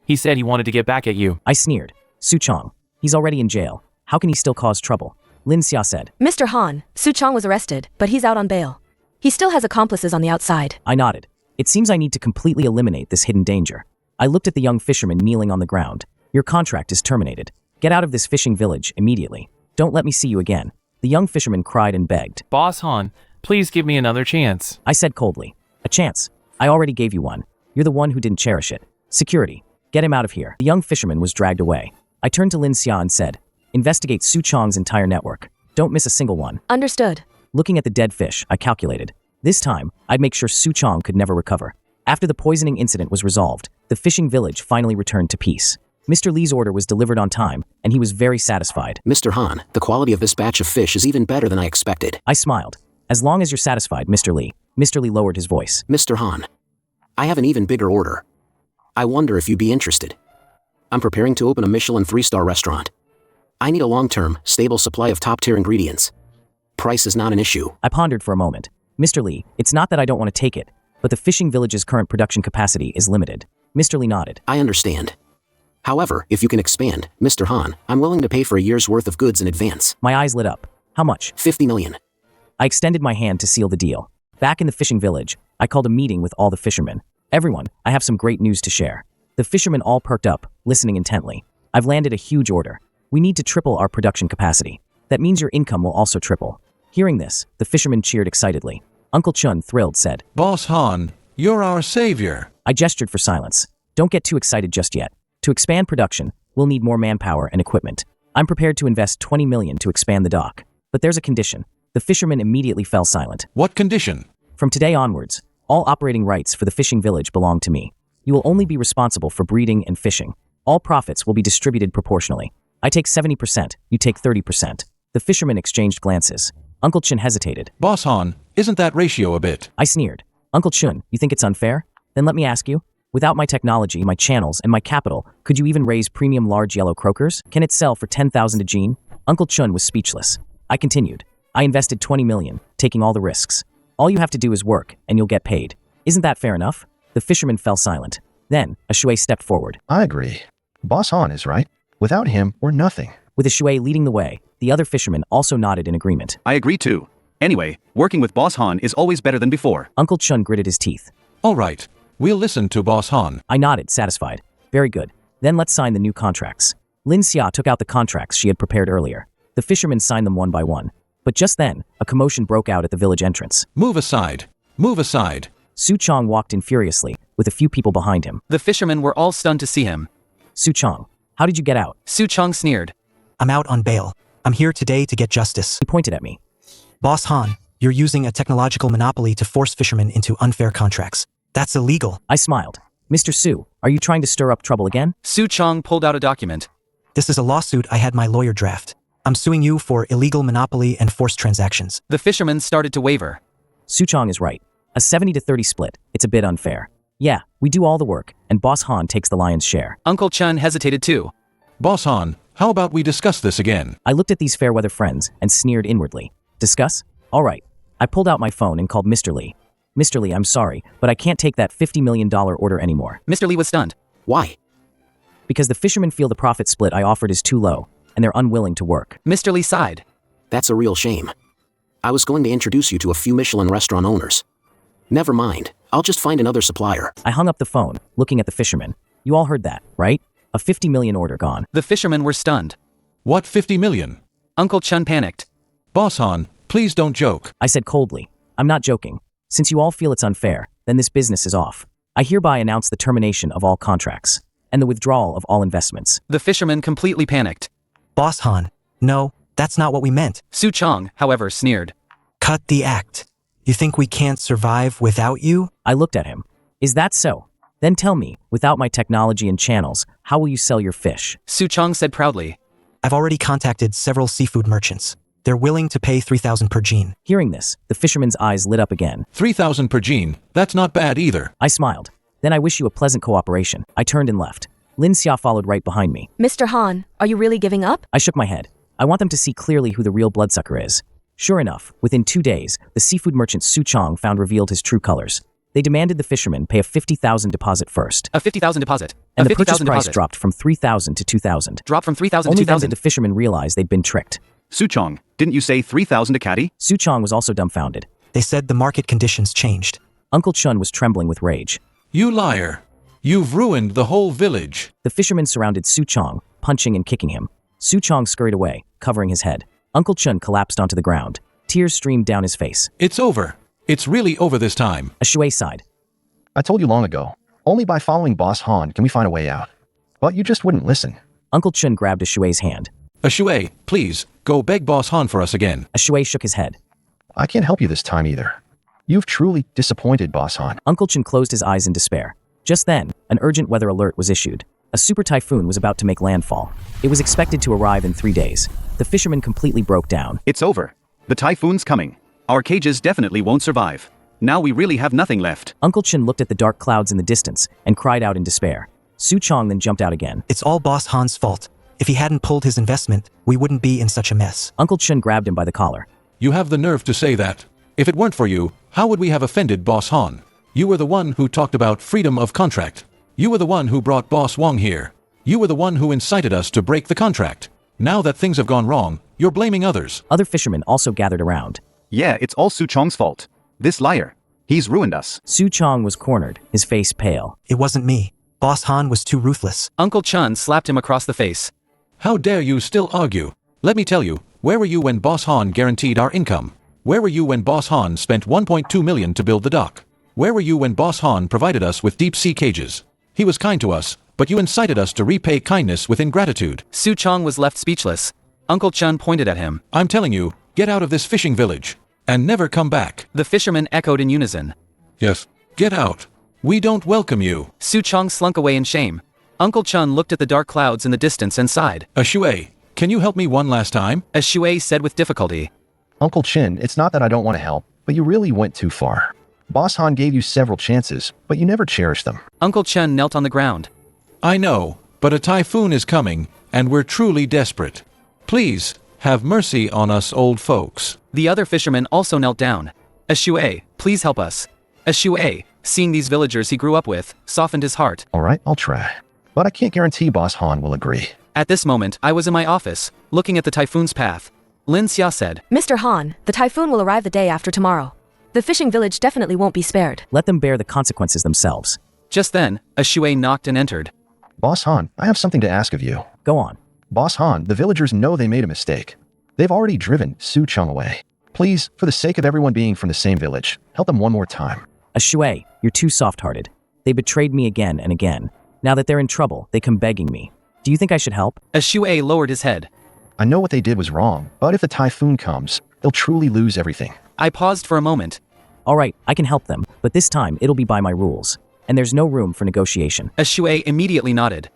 He said he wanted to get back at you. I sneered. Qiang. He's already in jail. How can he still cause trouble? Lin Xia said. Mr. Han, Qiang was arrested, but he's out on bail. He still has accomplices on the outside. I nodded. It seems I need to completely eliminate this hidden danger. I looked at the young fisherman kneeling on the ground. Your contract is terminated. Get out of this fishing village immediately. Don't let me see you again. The young fisherman cried and begged. Boss Han, please give me another chance. I said coldly. A chance? I already gave you one. You're the one who didn't cherish it. Security. Get him out of here. The young fisherman was dragged away. I turned to Lin Xia and said, investigate Qiang's entire network. Don't miss a single one. Understood. Looking at the dead fish, I calculated. This time, I'd make sure Qiang could never recover. After the poisoning incident was resolved, the fishing village finally returned to peace. Mr. Li's order was delivered on time, and he was very satisfied. Mr. Han, the quality of this batch of fish is even better than I expected. I smiled. As long as you're satisfied, Mr. Li. Mr. Li lowered his voice. Mr. Han, I have an even bigger order. I wonder if you'd be interested. I'm preparing to open a Michelin 3-star restaurant. I need a long-term, stable supply of top-tier ingredients. Price is not an issue. I pondered for a moment. Mr. Li, it's not that I don't want to take it, but the fishing village's current production capacity is limited. Mr. Li nodded. I understand. However, if you can expand, Mr. Han, I'm willing to pay for a year's worth of goods in advance. My eyes lit up. How much? 50 million. I extended my hand to seal the deal. Back in the fishing village, I called a meeting with all the fishermen. Everyone, I have some great news to share. The fishermen all perked up, listening intently. I've landed a huge order. We need to triple our production capacity. That means your income will also triple. Hearing this, the fishermen cheered excitedly. Uncle Chun, thrilled, said, Boss Han, you're our savior. I gestured for silence. Don't get too excited just yet. To expand production, we'll need more manpower and equipment. I'm prepared to invest 20 million to expand the dock. But there's a condition. The fishermen immediately fell silent. What condition? From today onwards, all operating rights for the fishing village belong to me. You will only be responsible for breeding and fishing. All profits will be distributed proportionally. I take 70%, you take 30%. The fishermen exchanged glances. Uncle Chun hesitated. Boss Han, isn't that ratio a bit? I sneered. Uncle Chun, you think it's unfair? Then let me ask you. Without my technology, my channels, and my capital, could you even raise premium large yellow croakers? Can it sell for 10,000 a gene? Uncle Chun was speechless. I continued. I invested 20 million, taking all the risks. All you have to do is work, and you'll get paid. Isn't that fair enough? The fisherman fell silent. Then, a Shui stepped forward. I agree. Boss Han is right. Without him, we're nothing. With a Shui leading the way, the other fishermen also nodded in agreement. I agree too. Anyway, working with Boss Han is always better than before. Uncle Chun gritted his teeth. All right. We'll listen to Boss Han. I nodded, satisfied. Very good. Then let's sign the new contracts. Lin Xia took out the contracts she had prepared earlier. The fishermen signed them one by one. But just then, a commotion broke out at the village entrance. Move aside. Move aside. Qiang walked in furiously, with a few people behind him. The fishermen were all stunned to see him. Qiang, how did you get out? Qiang sneered. I'm out on bail. I'm here today to get justice. He pointed at me. Boss Han, you're using a technological monopoly to force fishermen into unfair contracts. That's illegal. I smiled. Mr. Su, are you trying to stir up trouble again? Qiang pulled out a document. This is a lawsuit I had my lawyer draft. I'm suing you for illegal monopoly and forced transactions. The fishermen started to waver. Qiang is right. A 70-30 split. It's a bit unfair. Yeah, we do all the work, and Boss Han takes the lion's share. Uncle Chun hesitated too. Boss Han, how about we discuss this again? I looked at these fair-weather friends and sneered inwardly. Discuss? All right. I pulled out my phone and called Mr. Li. Mr. Li, I'm sorry, but I can't take that $50 million order anymore. Mr. Li was stunned. Why? Because the fishermen feel the profit split I offered is too low, and they're unwilling to work. Mr. Li sighed. That's a real shame. I was going to introduce you to a few Michelin restaurant owners. Never mind. I'll just find another supplier. I hung up the phone, looking at the fishermen. You all heard that, right? A 50 million order gone. The fishermen were stunned. What 50 million? Uncle Chun panicked. Boss Han, please don't joke. I said coldly. I'm not joking. Since you all feel it's unfair, then this business is off. I hereby announce the termination of all contracts, and the withdrawal of all investments. The fishermen completely panicked. Boss Han, no, that's not what we meant. Qiang, however, sneered. Cut the act. You think we can't survive without you? I looked at him. Is that so? Then tell me, without my technology and channels, how will you sell your fish? Su Qiang said proudly. I've already contacted several seafood merchants. They're willing to pay 3,000 per gene. Hearing this, the fisherman's eyes lit up again. 3,000 per gene, that's not bad either. I smiled. Then I wish you a pleasant cooperation. I turned and left. Lin Xia followed right behind me. Mr. Han, are you really giving up? I shook my head. I want them to see clearly who the real bloodsucker is. Sure enough, within 2 days, the seafood merchant Su Qiang found revealed his true colors. They demanded the fisherman pay a 50,000 deposit first. A 50,000 deposit. And the purchase price dropped from 3,000 to 2,000. Dropped from 3,000 to Only 2,000. then did the fisherman realize they'd been tricked. Su Qiang, didn't you say 3,000 a caddy? Su Qiang was also dumbfounded. They said the market conditions changed. Uncle Chun was trembling with rage. You liar. You've ruined the whole village. The fishermen surrounded Su Qiang, punching and kicking him. Su Qiang scurried away, covering his head. Uncle Chun collapsed onto the ground. Tears streamed down his face. It's over. It's really over this time. A Shui sighed. I told you long ago, only by following Boss Han can we find a way out. But you just wouldn't listen. Uncle Chun grabbed a Shui's hand. A Shui, please, go beg Boss Han for us again. A Shui shook his head. I can't help you this time either. You've truly disappointed Boss Han. Uncle Chun closed his eyes in despair. Just then, an urgent weather alert was issued. A super typhoon was about to make landfall. It was expected to arrive in 3 days. The fisherman completely broke down. It's over. The typhoon's coming. Our cages definitely won't survive. Now we really have nothing left. Uncle Chun looked at the dark clouds in the distance and cried out in despair. Su Qiang then jumped out again. It's all Boss Han's fault. If he hadn't pulled his investment, we wouldn't be in such a mess. Uncle Chun grabbed him by the collar. You have the nerve to say that. If it weren't for you, how would we have offended Boss Han? You were the one who talked about freedom of contract. You were the one who brought Boss Wong here. You were the one who incited us to break the contract. Now that things have gone wrong, you're blaming others. Other fishermen also gathered around. Yeah, it's all Su Qiang's fault. This liar. He's ruined us. Su Qiang was cornered, his face pale. It wasn't me. Boss Han was too ruthless. Uncle Chun slapped him across the face. How dare you still argue? Let me tell you, where were you when Boss Han guaranteed our income? Where were you when Boss Han spent 1.2 million to build the dock? Where were you when Boss Han provided us with deep-sea cages? He was kind to us, but you incited us to repay kindness with ingratitude. Su Qiang was left speechless. Uncle Chun pointed at him. I'm telling you, get out of this fishing village. And never come back. The fishermen echoed in unison. Yes, get out. We don't welcome you. Su Qiang slunk away in shame. Uncle Chun looked at the dark clouds in the distance and sighed. A Shui, can you help me one last time? A Shui said with difficulty. Uncle Chin, it's not that I don't want to help, but you really went too far. Boss Han gave you several chances, but you never cherished them. Uncle Chun knelt on the ground. I know, but a typhoon is coming, and we're truly desperate. Please, have mercy on us old folks. The other fishermen also knelt down. A Shui, please help us. A Shui, seeing these villagers he grew up with, softened his heart. All right, I'll try. But I can't guarantee Boss Han will agree. At this moment, I was in my office, looking at the typhoon's path. Lin Xia said, Mr. Han, the typhoon will arrive the day after tomorrow. The fishing village definitely won't be spared. Let them bear the consequences themselves. Just then, a Shui knocked and entered. Boss Han, I have something to ask of you. Go on. Boss Han, the villagers know they made a mistake. They've already driven Su Qiang away. Please, for the sake of everyone being from the same village, help them one more time. A Shui, you're too soft-hearted. They betrayed me again and again. Now that they're in trouble, they come begging me. Do you think I should help? A Shui lowered his head. I know what they did was wrong, but if the typhoon comes, they'll truly lose everything. I paused for a moment. All right, I can help them, but this time it'll be by my rules. And there's no room for negotiation. A Shui immediately nodded.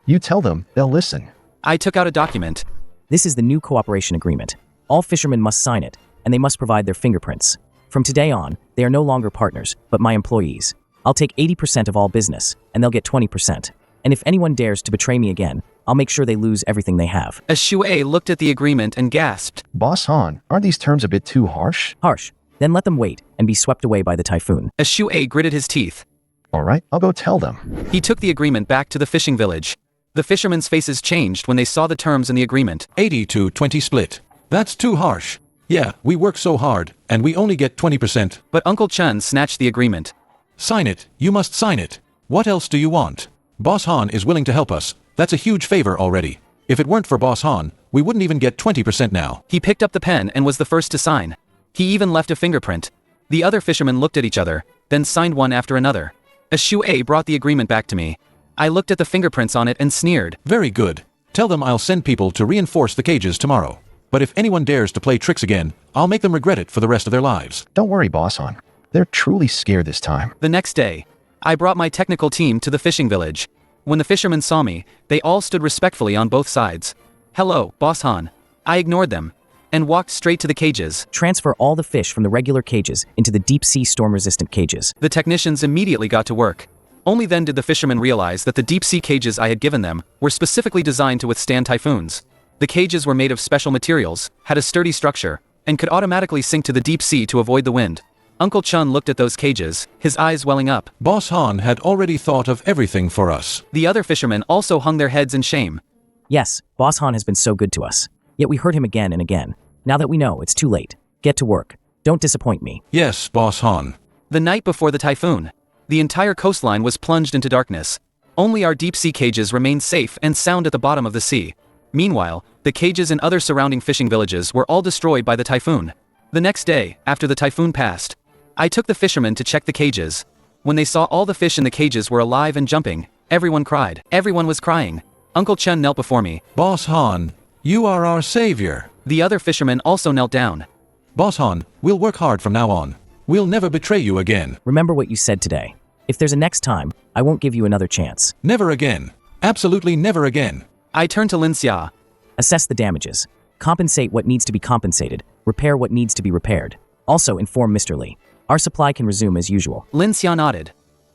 You tell them, they'll listen. I took out a document. This is the new cooperation agreement. All fishermen must sign it, and they must provide their fingerprints. From today on, they are no longer partners, but my employees. I'll take 80% of all business, and they'll get 20%. And if anyone dares to betray me again, I'll make sure they lose everything they have. A Shui looked at the agreement and gasped. Boss Han, aren't these terms a bit too harsh? Harsh. Then let them wait and be swept away by the typhoon. A Shui gritted his teeth. All right, I'll go tell them. He took the agreement back to the fishing village. The fishermen's faces changed when they saw the terms in the agreement. 80 to 20 split. That's too harsh. Yeah, we work so hard, and we only get 20%. But Uncle Chun snatched the agreement. Sign it. You must sign it. What else do you want? Boss Han is willing to help us. That's a huge favor already. If it weren't for Boss Han, we wouldn't even get 20% now. He picked up the pen and was the first to sign. He even left a fingerprint. The other fishermen looked at each other, then signed one after another. A Shui brought the agreement back to me. I looked at the fingerprints on it and sneered. Very good. Tell them I'll send people to reinforce the cages tomorrow. But if anyone dares to play tricks again, I'll make them regret it for the rest of their lives. Don't worry, Boss Han. They're truly scared this time. The next day, I brought my technical team to the fishing village. When the fishermen saw me, they all stood respectfully on both sides. Hello, Boss Han. I ignored them and walked straight to the cages. Transfer all the fish from the regular cages into the deep-sea storm-resistant cages. The technicians immediately got to work. Only then did the fishermen realize that the deep-sea cages I had given them were specifically designed to withstand typhoons. The cages were made of special materials, had a sturdy structure, and could automatically sink to the deep sea to avoid the wind. Uncle Chun looked at those cages, his eyes welling up. Boss Han had already thought of everything for us. The other fishermen also hung their heads in shame. Yes, Boss Han has been so good to us. Yet we hurt him again and again. Now that we know, it's too late. Get to work. Don't disappoint me. Yes, Boss Han. The night before the typhoon, the entire coastline was plunged into darkness. Only our deep-sea cages remained safe and sound at the bottom of the sea. Meanwhile, the cages in other surrounding fishing villages were all destroyed by the typhoon. The next day, after the typhoon passed, I took the fishermen to check the cages. When they saw all the fish in the cages were alive and jumping, everyone cried. Everyone was crying. Uncle Chen knelt before me. Boss Han, you are our savior. The other fishermen also knelt down. Boss Han, we'll work hard from now on. We'll never betray you again. Remember what you said today. If there's a next time, I won't give you another chance. Never again. Absolutely never again. I turned to Lin Xia. Assess the damages. Compensate what needs to be compensated. Repair what needs to be repaired. Also inform Mr. Li. Our supply can resume as usual. Lin Xia nodded.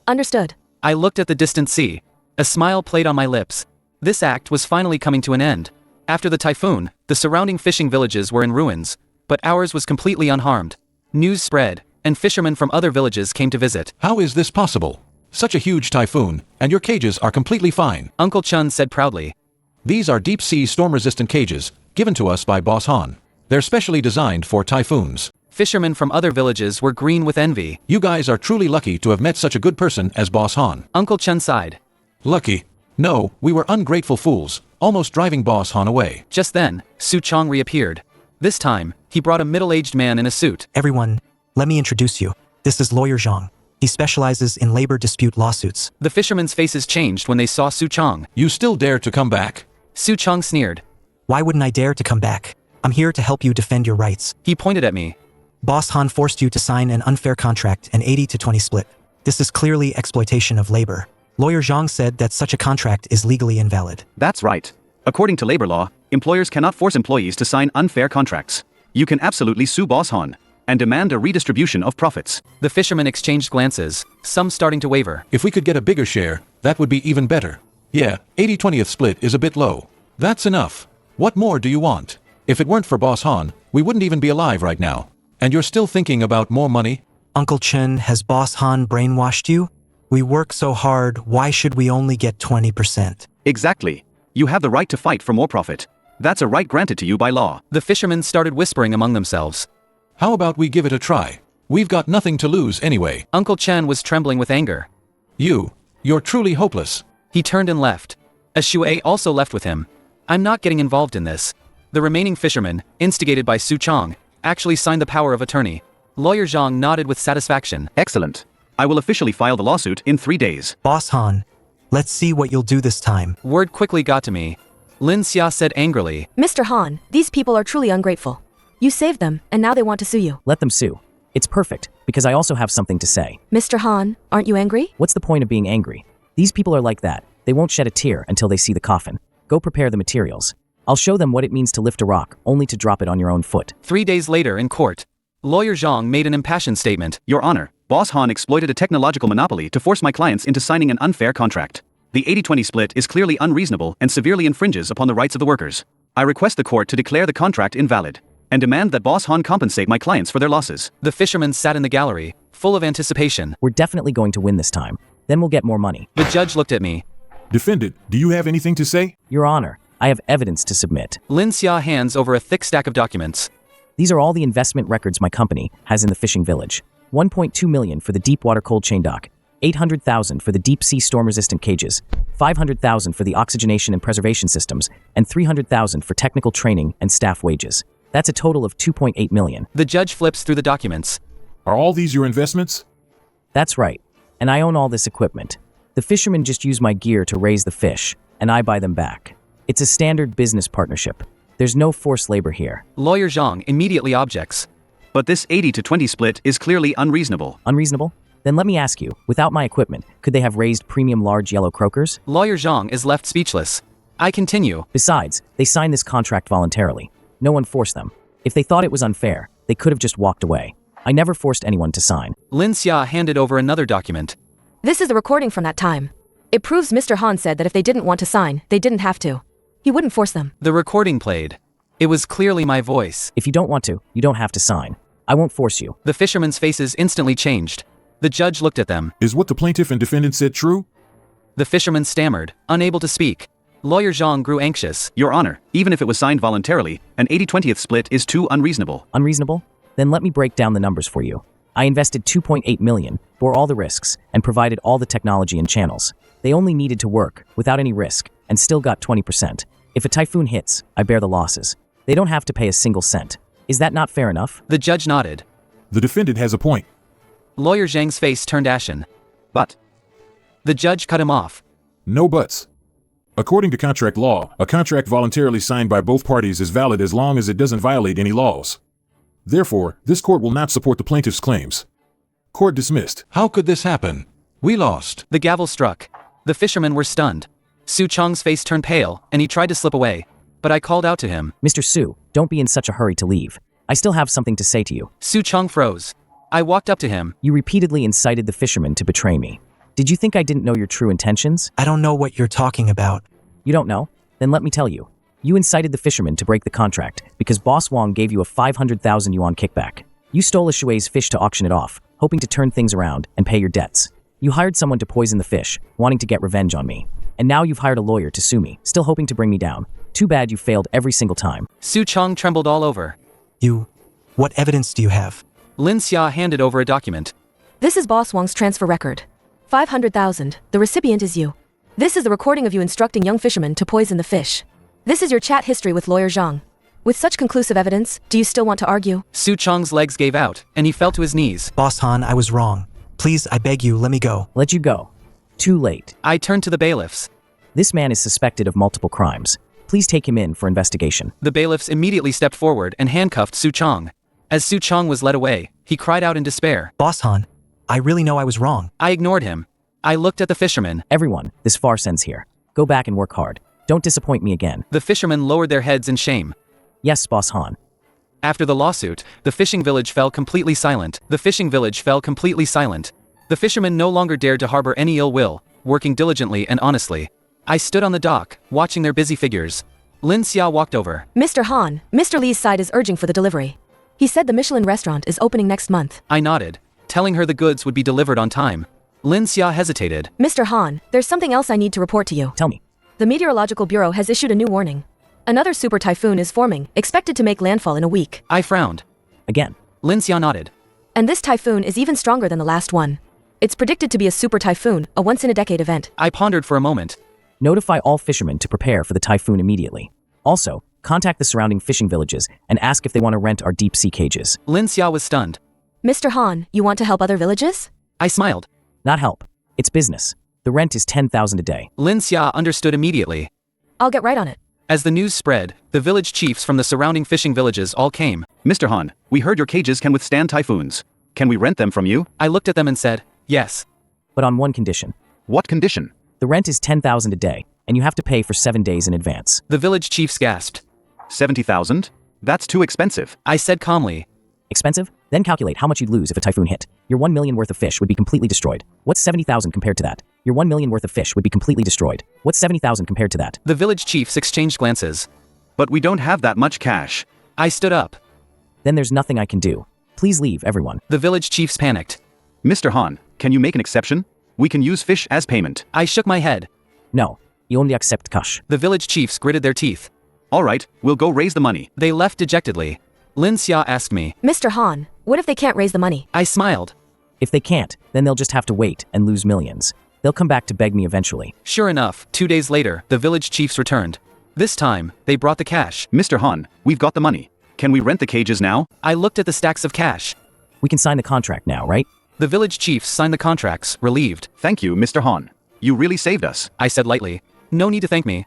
Understood. I looked at the distant sea. A smile played on my lips. This act was finally coming to an end. After the typhoon, the surrounding fishing villages were in ruins, but ours was completely unharmed. News spread, and fishermen from other villages came to visit. How is this possible? Such a huge typhoon, and your cages are completely fine. Uncle Chun said proudly. These are deep-sea storm-resistant cages, given to us by Boss Han. They're specially designed for typhoons. Fishermen from other villages were green with envy. You guys are truly lucky to have met such a good person as Boss Han. Uncle Chun sighed. Lucky? No, we were ungrateful fools, almost driving Boss Han away. Just then, Qiang reappeared. This time, he brought a middle-aged man in a suit. Everyone, let me introduce you. This is Lawyer Qiang. He specializes in labor dispute lawsuits. The fishermen's faces changed when they saw Qiang. You still dare to come back? Qiang sneered. Why wouldn't I dare to come back? I'm here to help you defend your rights. He pointed at me. Boss Han forced you to sign an unfair contract, an 80-20 split. This is clearly exploitation of labor. Lawyer Qiang said that such a contract is legally invalid. That's right. According to labor law, employers cannot force employees to sign unfair contracts. You can absolutely sue Boss Han and demand a redistribution of profits. The fishermen exchanged glances, some starting to waver. If we could get a bigger share, that would be even better. Yeah, 80-20th split is a bit low. That's enough. What more do you want? If it weren't for Boss Han, we wouldn't even be alive right now. And you're still thinking about more money? Uncle Chen, has Boss Han brainwashed you? We work so hard, why should we only get 20%? Exactly. You have the right to fight for more profit. That's a right granted to you by law. The fishermen started whispering among themselves. How about we give it a try? We've got nothing to lose anyway. Uncle Chen was trembling with anger. You're truly hopeless. He turned and left. A Shui also left with him. I'm not getting involved in this. The remaining fishermen, instigated by Qiang, actually signed the power of attorney. Lawyer Qiang nodded with satisfaction. Excellent. I will officially file the lawsuit in 3 days. Boss Han, let's see what you'll do this time. Word quickly got to me. Lin Xia said angrily. Mr. Han, these people are truly ungrateful. You saved them, and now they want to sue you. Let them sue. It's perfect, because I also have something to say. Mr. Han, aren't you angry? What's the point of being angry? These people are like that. They won't shed a tear until they see the coffin. Go prepare the materials. I'll show them what it means to lift a rock, only to drop it on your own foot. 3 days later in court, Lawyer Qiang made an impassioned statement. Your Honor, Boss Han exploited a technological monopoly to force my clients into signing an unfair contract. The 80-20 split is clearly unreasonable and severely infringes upon the rights of the workers. I request the court to declare the contract invalid and demand that Boss Han compensate my clients for their losses. The fishermen sat in the gallery, full of anticipation. We're definitely going to win this time. Then we'll get more money. The judge looked at me. Defendant, do you have anything to say? Your Honor, I have evidence to submit. Lin Xia hands over a thick stack of documents. These are all the investment records my company has in the fishing village. 1.2 million for the deep water cold chain dock, 800,000 for the deep sea storm resistant cages, 500,000 for the oxygenation and preservation systems, and 300,000 for technical training and staff wages. That's a total of 2.8 million. The judge flips through the documents. Are all these your investments? That's right. And I own all this equipment. The fishermen just use my gear to raise the fish, and I buy them back. It's a standard business partnership. There's no forced labor here. Lawyer Qiang immediately objects. But this 80-20 split is clearly unreasonable. Unreasonable? Then let me ask you, without my equipment, could they have raised premium large yellow croakers? Lawyer Qiang is left speechless. I continue. Besides, they signed this contract voluntarily. No one forced them. If they thought it was unfair, they could have just walked away. I never forced anyone to sign. Lin Xia handed over another document. This is the recording from that time. It proves Mr. Han said that if they didn't want to sign, they didn't have to. He wouldn't force them. The recording played. It was clearly my voice. If you don't want to, you don't have to sign. I won't force you. The fishermen's faces instantly changed. The judge looked at them. Is what the plaintiff and defendant said true? The fisherman stammered, unable to speak. Lawyer Qiang grew anxious. Your Honor, even if it was signed voluntarily, an 80/20th split is too unreasonable. Unreasonable? Then let me break down the numbers for you. I invested 2.8 million, bore all the risks, and provided all the technology and channels. They only needed to work, without any risk, and still got 20%. If a typhoon hits, I bear the losses. They don't have to pay a single cent. Is that not fair enough? The judge nodded. The defendant has a point. Lawyer Zhang's face turned ashen. But The judge cut him off. No buts. According to contract law, a contract voluntarily signed by both parties is valid as long as it doesn't violate any laws. Therefore, this court will not support the plaintiff's claims. Court dismissed. How could this happen? We lost. The gavel struck. The fishermen were stunned. Su Chong's face turned pale, and he tried to slip away. But I called out to him. Mr. Su, don't be in such a hurry to leave. I still have something to say to you. Su Chong froze. I walked up to him. You repeatedly incited the fishermen to betray me. Did you think I didn't know your true intentions? I don't know what you're talking about. You don't know? Then let me tell you. You incited the fishermen to break the contract because Boss Wang gave you a 500,000 yuan kickback. You stole a Shui's fish to auction it off, hoping to turn things around and pay your debts. You hired someone to poison the fish, wanting to get revenge on me. And now you've hired a lawyer to sue me, still hoping to bring me down. Too bad you failed every single time. Su Chong trembled all over. What evidence do you have? Lin Xia handed over a document. This is Boss Wang's transfer record. 500,000. The recipient is you. This is the recording of you instructing young fishermen to poison the fish. This is your chat history with Lawyer Qiang. With such conclusive evidence, do you still want to argue? Su Chong's legs gave out, and he fell to his knees. Boss Han, I was wrong. Please, I beg you, let me go. Let you go. Too late. I turned to the bailiffs. This man is suspected of multiple crimes. Please take him in for investigation. The bailiffs immediately stepped forward and handcuffed Su Chong. As Su Chong was led away, he cried out in despair. Boss Han, I really know I was wrong. I ignored him. I looked at the fishermen. Everyone, this farce ends here. Go back and work hard. Don't disappoint me again. The fishermen lowered their heads in shame. Yes, Boss Han. After the lawsuit, the fishing village fell completely silent. The fishermen no longer dared to harbor any ill will, working diligently and honestly. I stood on the dock, watching their busy figures. Lin Xia walked over. Mr. Han, Mr. Li's side is urging for the delivery. He said the Michelin restaurant is opening next month. I nodded, telling her the goods would be delivered on time. Lin Xia hesitated. Mr. Han, there's something else I need to report to you. Tell me. The Meteorological Bureau has issued a new warning. Another super typhoon is forming, expected to make landfall in a week. I frowned. Again. Lin Xia nodded. And this typhoon is even stronger than the last one. It's predicted to be a super typhoon, a once-in-a-decade event. I pondered for a moment. Notify all fishermen to prepare for the typhoon immediately. Also, contact the surrounding fishing villages and ask if they want to rent our deep-sea cages. Lin Xia was stunned. Mr. Han, you want to help other villages? I smiled. Not help. It's business. The rent is 10,000 a day. Lin Xia understood immediately. I'll get right on it. As the news spread, the village chiefs from the surrounding fishing villages all came. Mr. Han, we heard your cages can withstand typhoons. Can we rent them from you? I looked at them and said, yes. But on one condition. What condition? The rent is 10,000 a day, and you have to pay for 7 days in advance. The village chiefs gasped. 70,000? That's too expensive. I said calmly. Expensive? Then calculate how much you'd lose if a typhoon hit. Your 1 million worth of fish would be completely destroyed. What's 70,000 compared to that? Your 1 million worth of fish would be completely destroyed. What's 70,000 compared to that? The village chiefs exchanged glances. But we don't have that much cash. I stood up. Then there's nothing I can do. Please leave, everyone. The village chiefs panicked. Mr. Han, can you make an exception? We can use fish as payment. I shook my head. No, you only accept cash. The village chiefs gritted their teeth. All right, we'll go raise the money. They left dejectedly. Lin Xia asked me. Mr. Han, what if they can't raise the money? I smiled. If they can't, then they'll just have to wait and lose millions. They'll come back to beg me eventually. Sure enough, 2 days later, the village chiefs returned. This time, they brought the cash. Mr. Han, we've got the money. Can we rent the cages now? I looked at the stacks of cash. We can sign the contract now, right? The village chiefs signed the contracts, relieved. Thank you, Mr. Han. You really saved us. I said lightly. No need to thank me.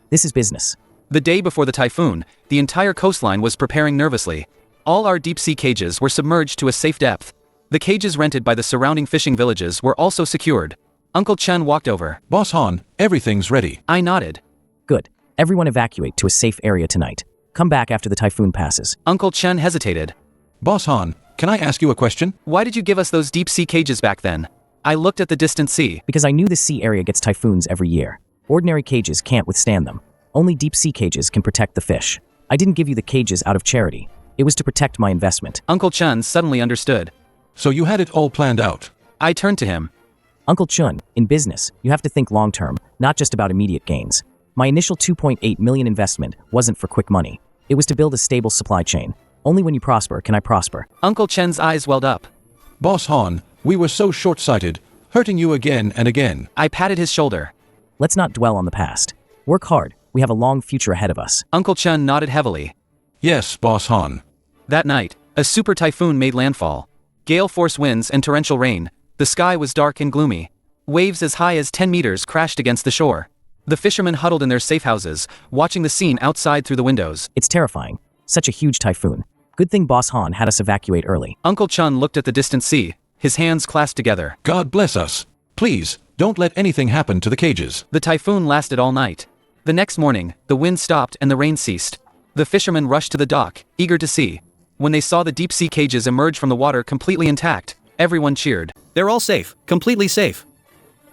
This is business. The day before the typhoon, the entire coastline was preparing nervously. All our deep-sea cages were submerged to a safe depth. The cages rented by the surrounding fishing villages were also secured. Uncle Chen walked over. Boss Han, everything's ready. I nodded. Good. Everyone evacuate to a safe area tonight. Come back after the typhoon passes. Uncle Chen hesitated. Boss Han, can I ask you a question? Why did you give us those deep-sea cages back then? I looked at the distant sea. Because I knew the sea area gets typhoons every year. Ordinary cages can't withstand them. Only deep-sea cages can protect the fish. I didn't give you the cages out of charity. It was to protect my investment. Uncle Chen suddenly understood. So you had it all planned out. I turned to him. Uncle Chun, in business, you have to think long-term, not just about immediate gains. My initial 2.8 million investment wasn't for quick money. It was to build a stable supply chain. Only when you prosper can I prosper. Uncle Chen's eyes welled up. Boss Han, we were so short-sighted, hurting you again and again. I patted his shoulder. Let's not dwell on the past. Work hard. We have a long future ahead of us. Uncle Chen nodded heavily. Yes, Boss Han. That night, a super typhoon made landfall. Gale force winds and torrential rain. The sky was dark and gloomy. Waves as high as 10 meters crashed against the shore. The fishermen huddled in their safe houses, watching the scene outside through the windows. It's terrifying. Such a huge typhoon. Good thing Boss Han had us evacuate early. Uncle Chun looked at the distant sea, his hands clasped together. God bless us. Please, don't let anything happen to the cages. The typhoon lasted all night. The next morning, the wind stopped and the rain ceased. The fishermen rushed to the dock, eager to see. When they saw the deep-sea cages emerge from the water completely intact, everyone cheered. They're all safe, completely safe.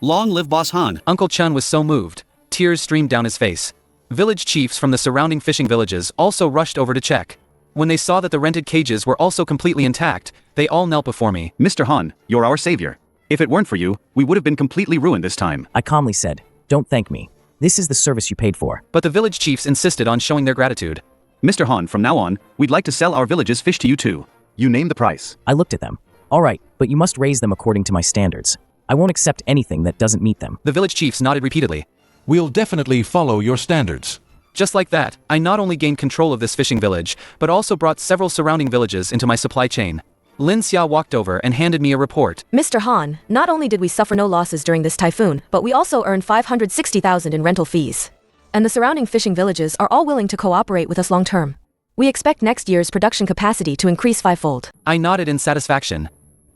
Long live Boss Han. Uncle Chun was so moved. Tears streamed down his face. Village chiefs from the surrounding fishing villages also rushed over to check. When they saw that the rented cages were also completely intact, they all knelt before me. Mr. Han, you're our savior. If it weren't for you, we would have been completely ruined this time. I calmly said, don't thank me. This is the service you paid for. But the village chiefs insisted on showing their gratitude. Mr. Han, from now on, we'd like to sell our village's fish to you too. You name the price. I looked at them. All right, but you must raise them according to my standards. I won't accept anything that doesn't meet them. The village chiefs nodded repeatedly. We'll definitely follow your standards. Just like that, I not only gained control of this fishing village, but also brought several surrounding villages into my supply chain. Lin Xia walked over and handed me a report. Mr. Han, not only did we suffer no losses during this typhoon, but we also earned 560,000 in rental fees. And the surrounding fishing villages are all willing to cooperate with us long term. We expect next year's production capacity to increase fivefold. I nodded in satisfaction.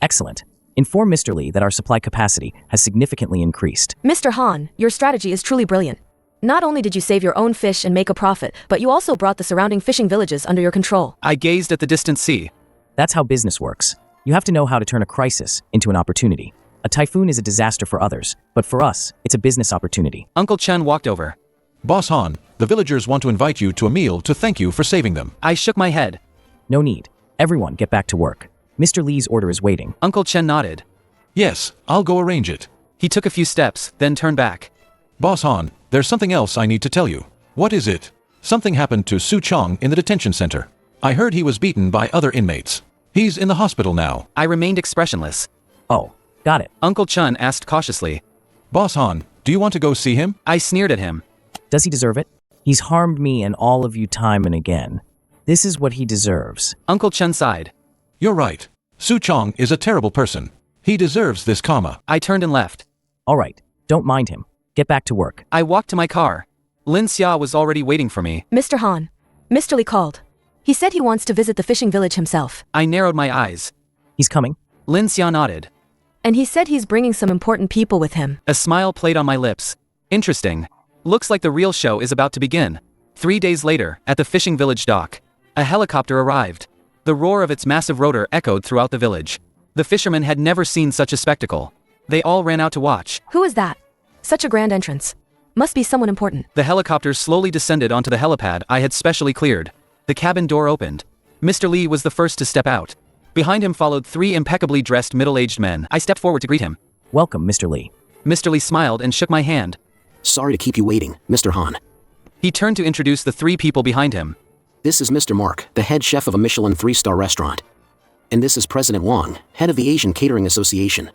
Excellent. Inform Mr. Li that our supply capacity has significantly increased. Mr. Han, your strategy is truly brilliant. Not only did you save your own fish and make a profit, but you also brought the surrounding fishing villages under your control. I gazed at the distant sea. That's how business works. You have to know how to turn a crisis into an opportunity. A typhoon is a disaster for others, but for us, it's a business opportunity. Uncle Chen walked over. Boss Han, the villagers want to invite you to a meal to thank you for saving them. I shook my head. No need. Everyone get back to work. Mr. Li's order is waiting. Uncle Chen nodded. Yes, I'll go arrange it. He took a few steps, then turned back. Boss Han, there's something else I need to tell you. What is it? Something happened to Su Qiang in the detention center. I heard he was beaten by other inmates. He's in the hospital now. I remained expressionless. Oh, got it. Uncle Chun asked cautiously. Boss Han, do you want to go see him? I sneered at him. Does he deserve it? He's harmed me and all of you time and again. This is what he deserves. Uncle Chen sighed. You're right. Su Qiang is a terrible person. He deserves this karma. I turned and left. All right, don't mind him. Get back to work. I walked to my car. Lin Xia was already waiting for me. Mr. Han, Mr. Li called. He said he wants to visit the fishing village himself. I narrowed my eyes. He's coming? Lin Xia nodded. And he said he's bringing some important people with him. A smile played on my lips. Interesting. Looks like the real show is about to begin. 3 days later, at the fishing village dock, a helicopter arrived. The roar of its massive rotor echoed throughout the village. The fishermen had never seen such a spectacle. They all ran out to watch. Who is that? Such a grand entrance. Must be someone important. The helicopter slowly descended onto the helipad I had specially cleared. The cabin door opened. Mr. Li was the first to step out. Behind him followed 3 impeccably dressed middle-aged men. I stepped forward to greet him. Welcome, Mr. Li. Mr. Li smiled and shook my hand. Sorry to keep you waiting, Mr. Han. He turned to introduce the 3 people behind him. This is Mr. Mark, the head chef of a Michelin 3-star restaurant. And this is President Wang, head of the Asian Catering Association.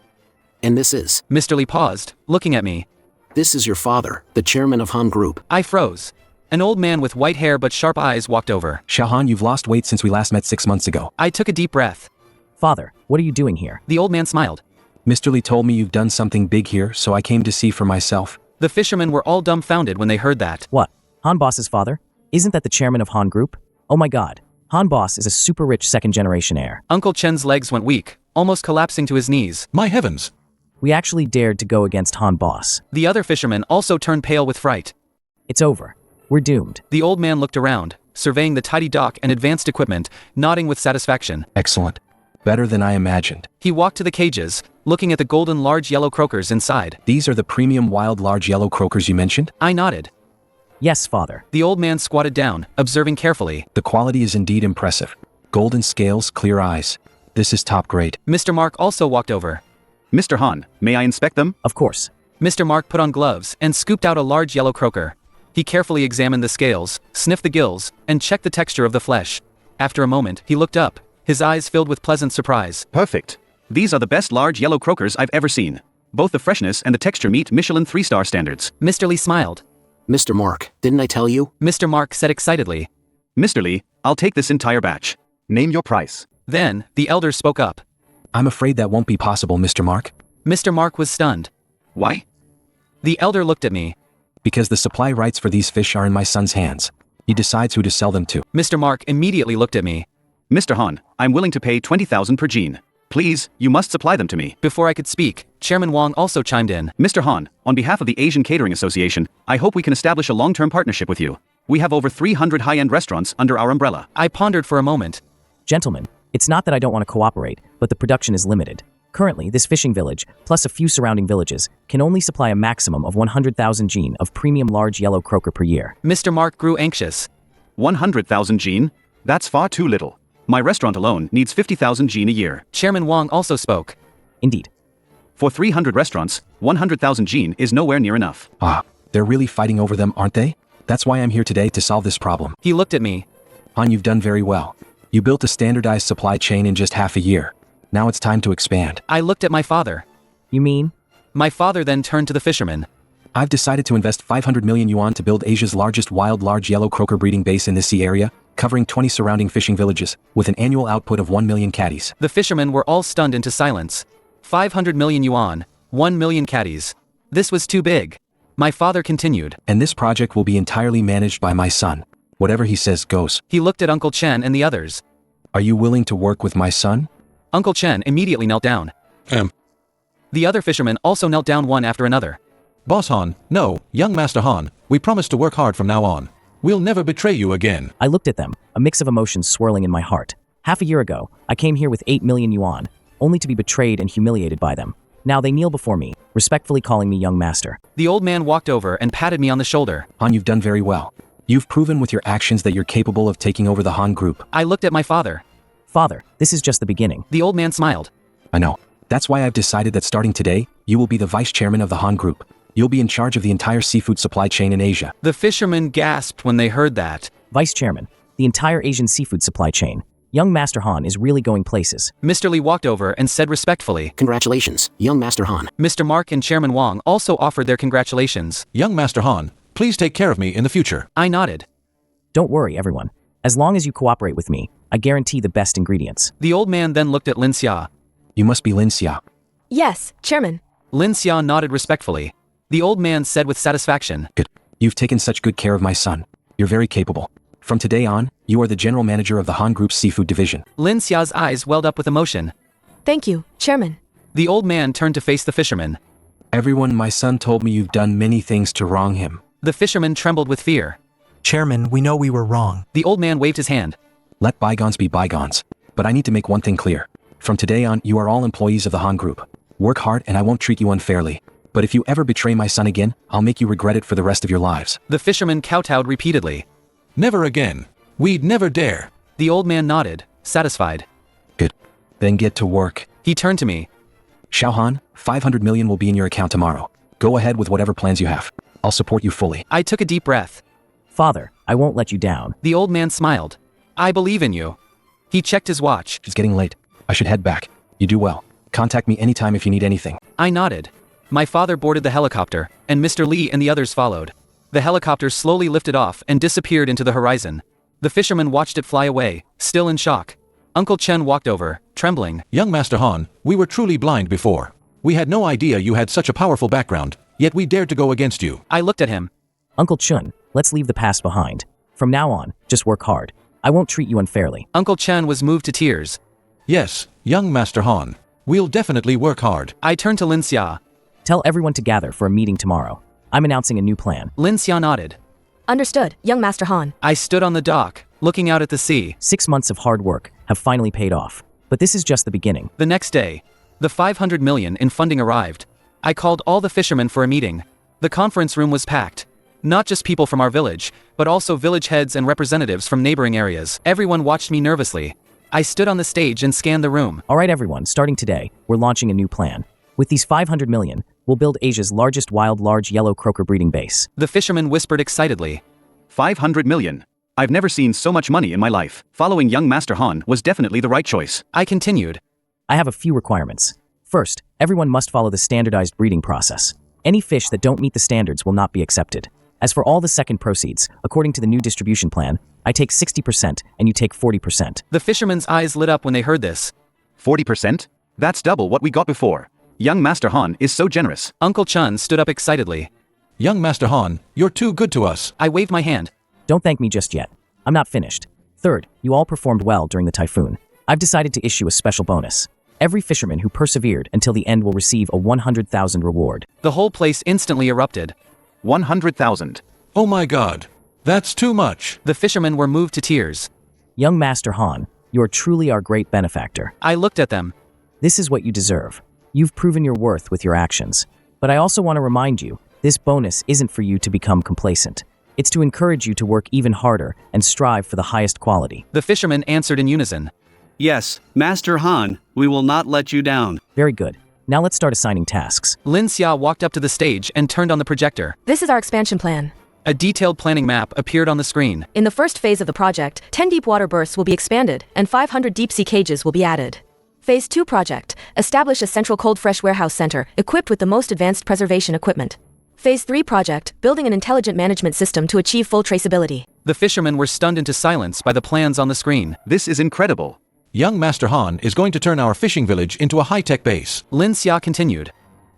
And this is... Mr. Li paused, looking at me. This is your father, the chairman of Han Group. I froze. An old man with white hair but sharp eyes walked over. Shahan, you've lost weight since we last met 6 months ago. I took a deep breath. Father, what are you doing here? The old man smiled. Mr. Li told me you've done something big here, so I came to see for myself. The fishermen were all dumbfounded when they heard that. What? Han Boss's father? Isn't that the chairman of Han Group? Oh my god. Han Boss is a super rich second-generation heir. Uncle Chen's legs went weak, almost collapsing to his knees. My heavens! We actually dared to go against Han Boss. The other fisherman also turned pale with fright. It's over. We're doomed. The old man looked around, surveying the tidy dock and advanced equipment, nodding with satisfaction. Excellent. Better than I imagined. He walked to the cages, looking at the golden large yellow croakers inside. These are the premium wild large yellow croakers you mentioned? I nodded. Yes, father. The old man squatted down, observing carefully. The quality is indeed impressive. Golden scales, clear eyes. This is top grade. Mr. Mark also walked over. Mr. Han, may I inspect them? Of course. Mr. Mark put on gloves and scooped out a large yellow croaker. He carefully examined the scales, sniffed the gills, and checked the texture of the flesh. After a moment, he looked up, his eyes filled with pleasant surprise. Perfect. These are the best large yellow croakers I've ever seen. Both the freshness and the texture meet Michelin 3-star standards. Mr. Lee smiled. Mr. Mark, didn't I tell you? Mr. Mark said excitedly. Mr. Lee, I'll take this entire batch. Name your price. Then, the elder spoke up. I'm afraid that won't be possible, Mr. Mark. Mr. Mark was stunned. Why? The elder looked at me. Because the supply rights for these fish are in my son's hands. He decides who to sell them to. Mr. Mark immediately looked at me. Mr. Han, I'm willing to pay 20,000 per gene. Please, you must supply them to me. Before I could speak, Chairman Wang also chimed in. Mr. Han, on behalf of the Asian Catering Association, I hope we can establish a long-term partnership with you. We have over 300 high-end restaurants under our umbrella. I pondered for a moment. Gentlemen, it's not that I don't want to cooperate, but the production is limited. Currently, this fishing village, plus a few surrounding villages, can only supply a maximum of 100,000 gene of premium large yellow croaker per year. Mr. Mark grew anxious. 100,000 gene? That's far too little. My restaurant alone needs 50,000 gene a year. Chairman Wang also spoke. Indeed. For 300 restaurants, 100,000 gene is nowhere near enough. They're really fighting over them, aren't they? That's why I'm here today to solve this problem. He looked at me. Han, you've done very well. You built a standardized supply chain in just half a year. Now it's time to expand. I looked at my father. You mean? My father then turned to the fisherman. I've decided to invest 500 million yuan to build Asia's largest wild large yellow croaker breeding base in this sea area, covering 20 surrounding fishing villages, with an annual output of 1 million catties. The fishermen were all stunned into silence. 500 million yuan, 1 million catties. This was too big. My father continued. And this project will be entirely managed by my son. Whatever he says goes. He looked at Uncle Chen and the others. Are you willing to work with my son? Uncle Chen immediately knelt down. The other fishermen also knelt down one after another. Boss Han, no, young Master Han, we promise to work hard from now on. We'll never betray you again. I looked at them, a mix of emotions swirling in my heart. Half a year ago, I came here with 8 million yuan, only to be betrayed and humiliated by them. Now they kneel before me, respectfully calling me young master. The old man walked over and patted me on the shoulder. Han, you've done very well. You've proven with your actions that you're capable of taking over the Han Group. I looked at my father. Father, this is just the beginning. The old man smiled. I know. That's why I've decided that starting today, you will be the vice chairman of the Han Group. You'll be in charge of the entire seafood supply chain in Asia. The fishermen gasped when they heard that. Vice chairman, the entire Asian seafood supply chain. Young Master Han is really going places. Mr. Lee walked over and said respectfully, Congratulations, young Master Han. Mr. Mark and Chairman Wang also offered their congratulations. Young Master Han, please take care of me in the future. I nodded. Don't worry, everyone. As long as you cooperate with me, I guarantee the best ingredients. The old man then looked at Lin Xia. You must be Lin Xia. Yes, Chairman. Lin Xia nodded respectfully. The old man said with satisfaction, Good. You've taken such good care of my son. You're very capable. From today on, you are the general manager of the Han Group's seafood division. Lin Xia's eyes welled up with emotion. Thank you, Chairman. The old man turned to face the fisherman. Everyone, my son told me you've done many things to wrong him. The fisherman trembled with fear. Chairman, we know we were wrong. The old man waved his hand. Let bygones be bygones. But I need to make one thing clear. From today on, you are all employees of the Han Group. Work hard and I won't treat you unfairly. But if you ever betray my son again, I'll make you regret it for the rest of your lives. The fisherman kowtowed repeatedly. Never again. We'd never dare. The old man nodded, satisfied. Good. Then get to work. He turned to me. Xiao Han, 500 million will be in your account tomorrow. Go ahead with whatever plans you have. I'll support you fully. I took a deep breath. Father, I won't let you down. The old man smiled. I believe in you. He checked his watch. It's getting late. I should head back. You do well. Contact me anytime if you need anything. I nodded. My father boarded the helicopter, and Mr. Lee and the others followed. The helicopter slowly lifted off and disappeared into the horizon. The fisherman watched it fly away, still in shock. Uncle Chen walked over, trembling. Young Master Han, we were truly blind before. We had no idea you had such a powerful background, yet we dared to go against you. I looked at him. Uncle Chun, let's leave the past behind. From now on, just work hard. I won't treat you unfairly. Uncle Chen was moved to tears. Yes, Young Master Han, we'll definitely work hard. I turned to Lin Xia. Tell everyone to gather for a meeting tomorrow. I'm announcing a new plan. Lin Xia nodded. Understood, young Master Han. I stood on the dock, looking out at the sea. 6 months of hard work have finally paid off. But this is just the beginning. The next day, the 500 million in funding arrived. I called all the fishermen for a meeting. The conference room was packed. Not just people from our village, but also village heads and representatives from neighboring areas. Everyone watched me nervously. I stood on the stage and scanned the room. All right, everyone, starting today, we're launching a new plan. With these 500 million, we'll build Asia's largest wild large yellow croaker breeding base. The fisherman whispered excitedly. 500 million. I've never seen so much money in my life. Following young Master Han was definitely the right choice. I continued. I have a few requirements. First, everyone must follow the standardized breeding process. Any fish that don't meet the standards will not be accepted. As for all the second proceeds, according to the new distribution plan, I take 60% and you take 40%. The fisherman's eyes lit up when they heard this. 40%? That's double what we got before. Young Master Han is so generous. Uncle Chun stood up excitedly. Young Master Han, you're too good to us. I waved my hand. Don't thank me just yet. I'm not finished. Third, you all performed well during the typhoon. I've decided to issue a special bonus. Every fisherman who persevered until the end will receive a 100,000 reward. The whole place instantly erupted. 100,000. Oh my god. That's too much. The fishermen were moved to tears. Young Master Han, you're truly our great benefactor. I looked at them. This is what you deserve. You've proven your worth with your actions. But I also want to remind you, this bonus isn't for you to become complacent. It's to encourage you to work even harder and strive for the highest quality. The fishermen answered in unison. Yes, Master Han, we will not let you down. Very good. Now let's start assigning tasks. Lin Xia walked up to the stage and turned on the projector. This is our expansion plan. A detailed planning map appeared on the screen. In the first phase of the project, 10 deep water berths will be expanded and 500 deep sea cages will be added. Phase 2 project, establish a central cold fresh warehouse center equipped with the most advanced preservation equipment. Phase 3 project, building an intelligent management system to achieve full traceability. The fishermen were stunned into silence by the plans on the screen. This is incredible. Young Master Han is going to turn our fishing village into a high-tech base. Lin Xia continued.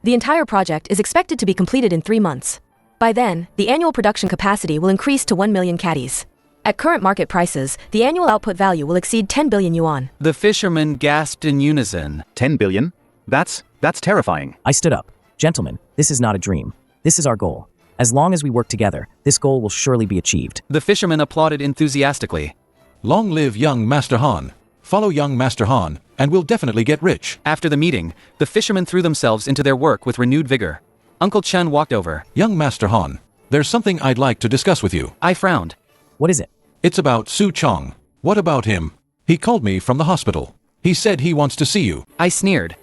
The entire project is expected to be completed in 3 months. By then, the annual production capacity will increase to 1 million caddies. At current market prices, the annual output value will exceed 10 billion yuan. The fishermen gasped in unison. 10 billion? That's terrifying. I stood up. Gentlemen, this is not a dream. This is our goal. As long as we work together, this goal will surely be achieved. The fishermen applauded enthusiastically. Long live young Master Han. Follow young Master Han, and we'll definitely get rich. After the meeting, the fishermen threw themselves into their work with renewed vigor. Uncle Chen walked over. Young Master Han, there's something I'd like to discuss with you. I frowned. What is it? It's about Qiang. What about him? He called me from the hospital. He said he wants to see you. I sneered.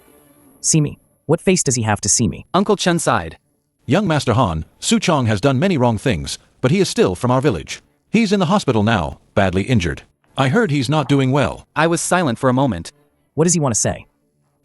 See me? What face does he have to see me? Uncle Chen sighed. Young Master Han, Qiang has done many wrong things, but he is still from our village. He's in the hospital now, badly injured. I heard he's not doing well. I was silent for a moment. What does he want to say?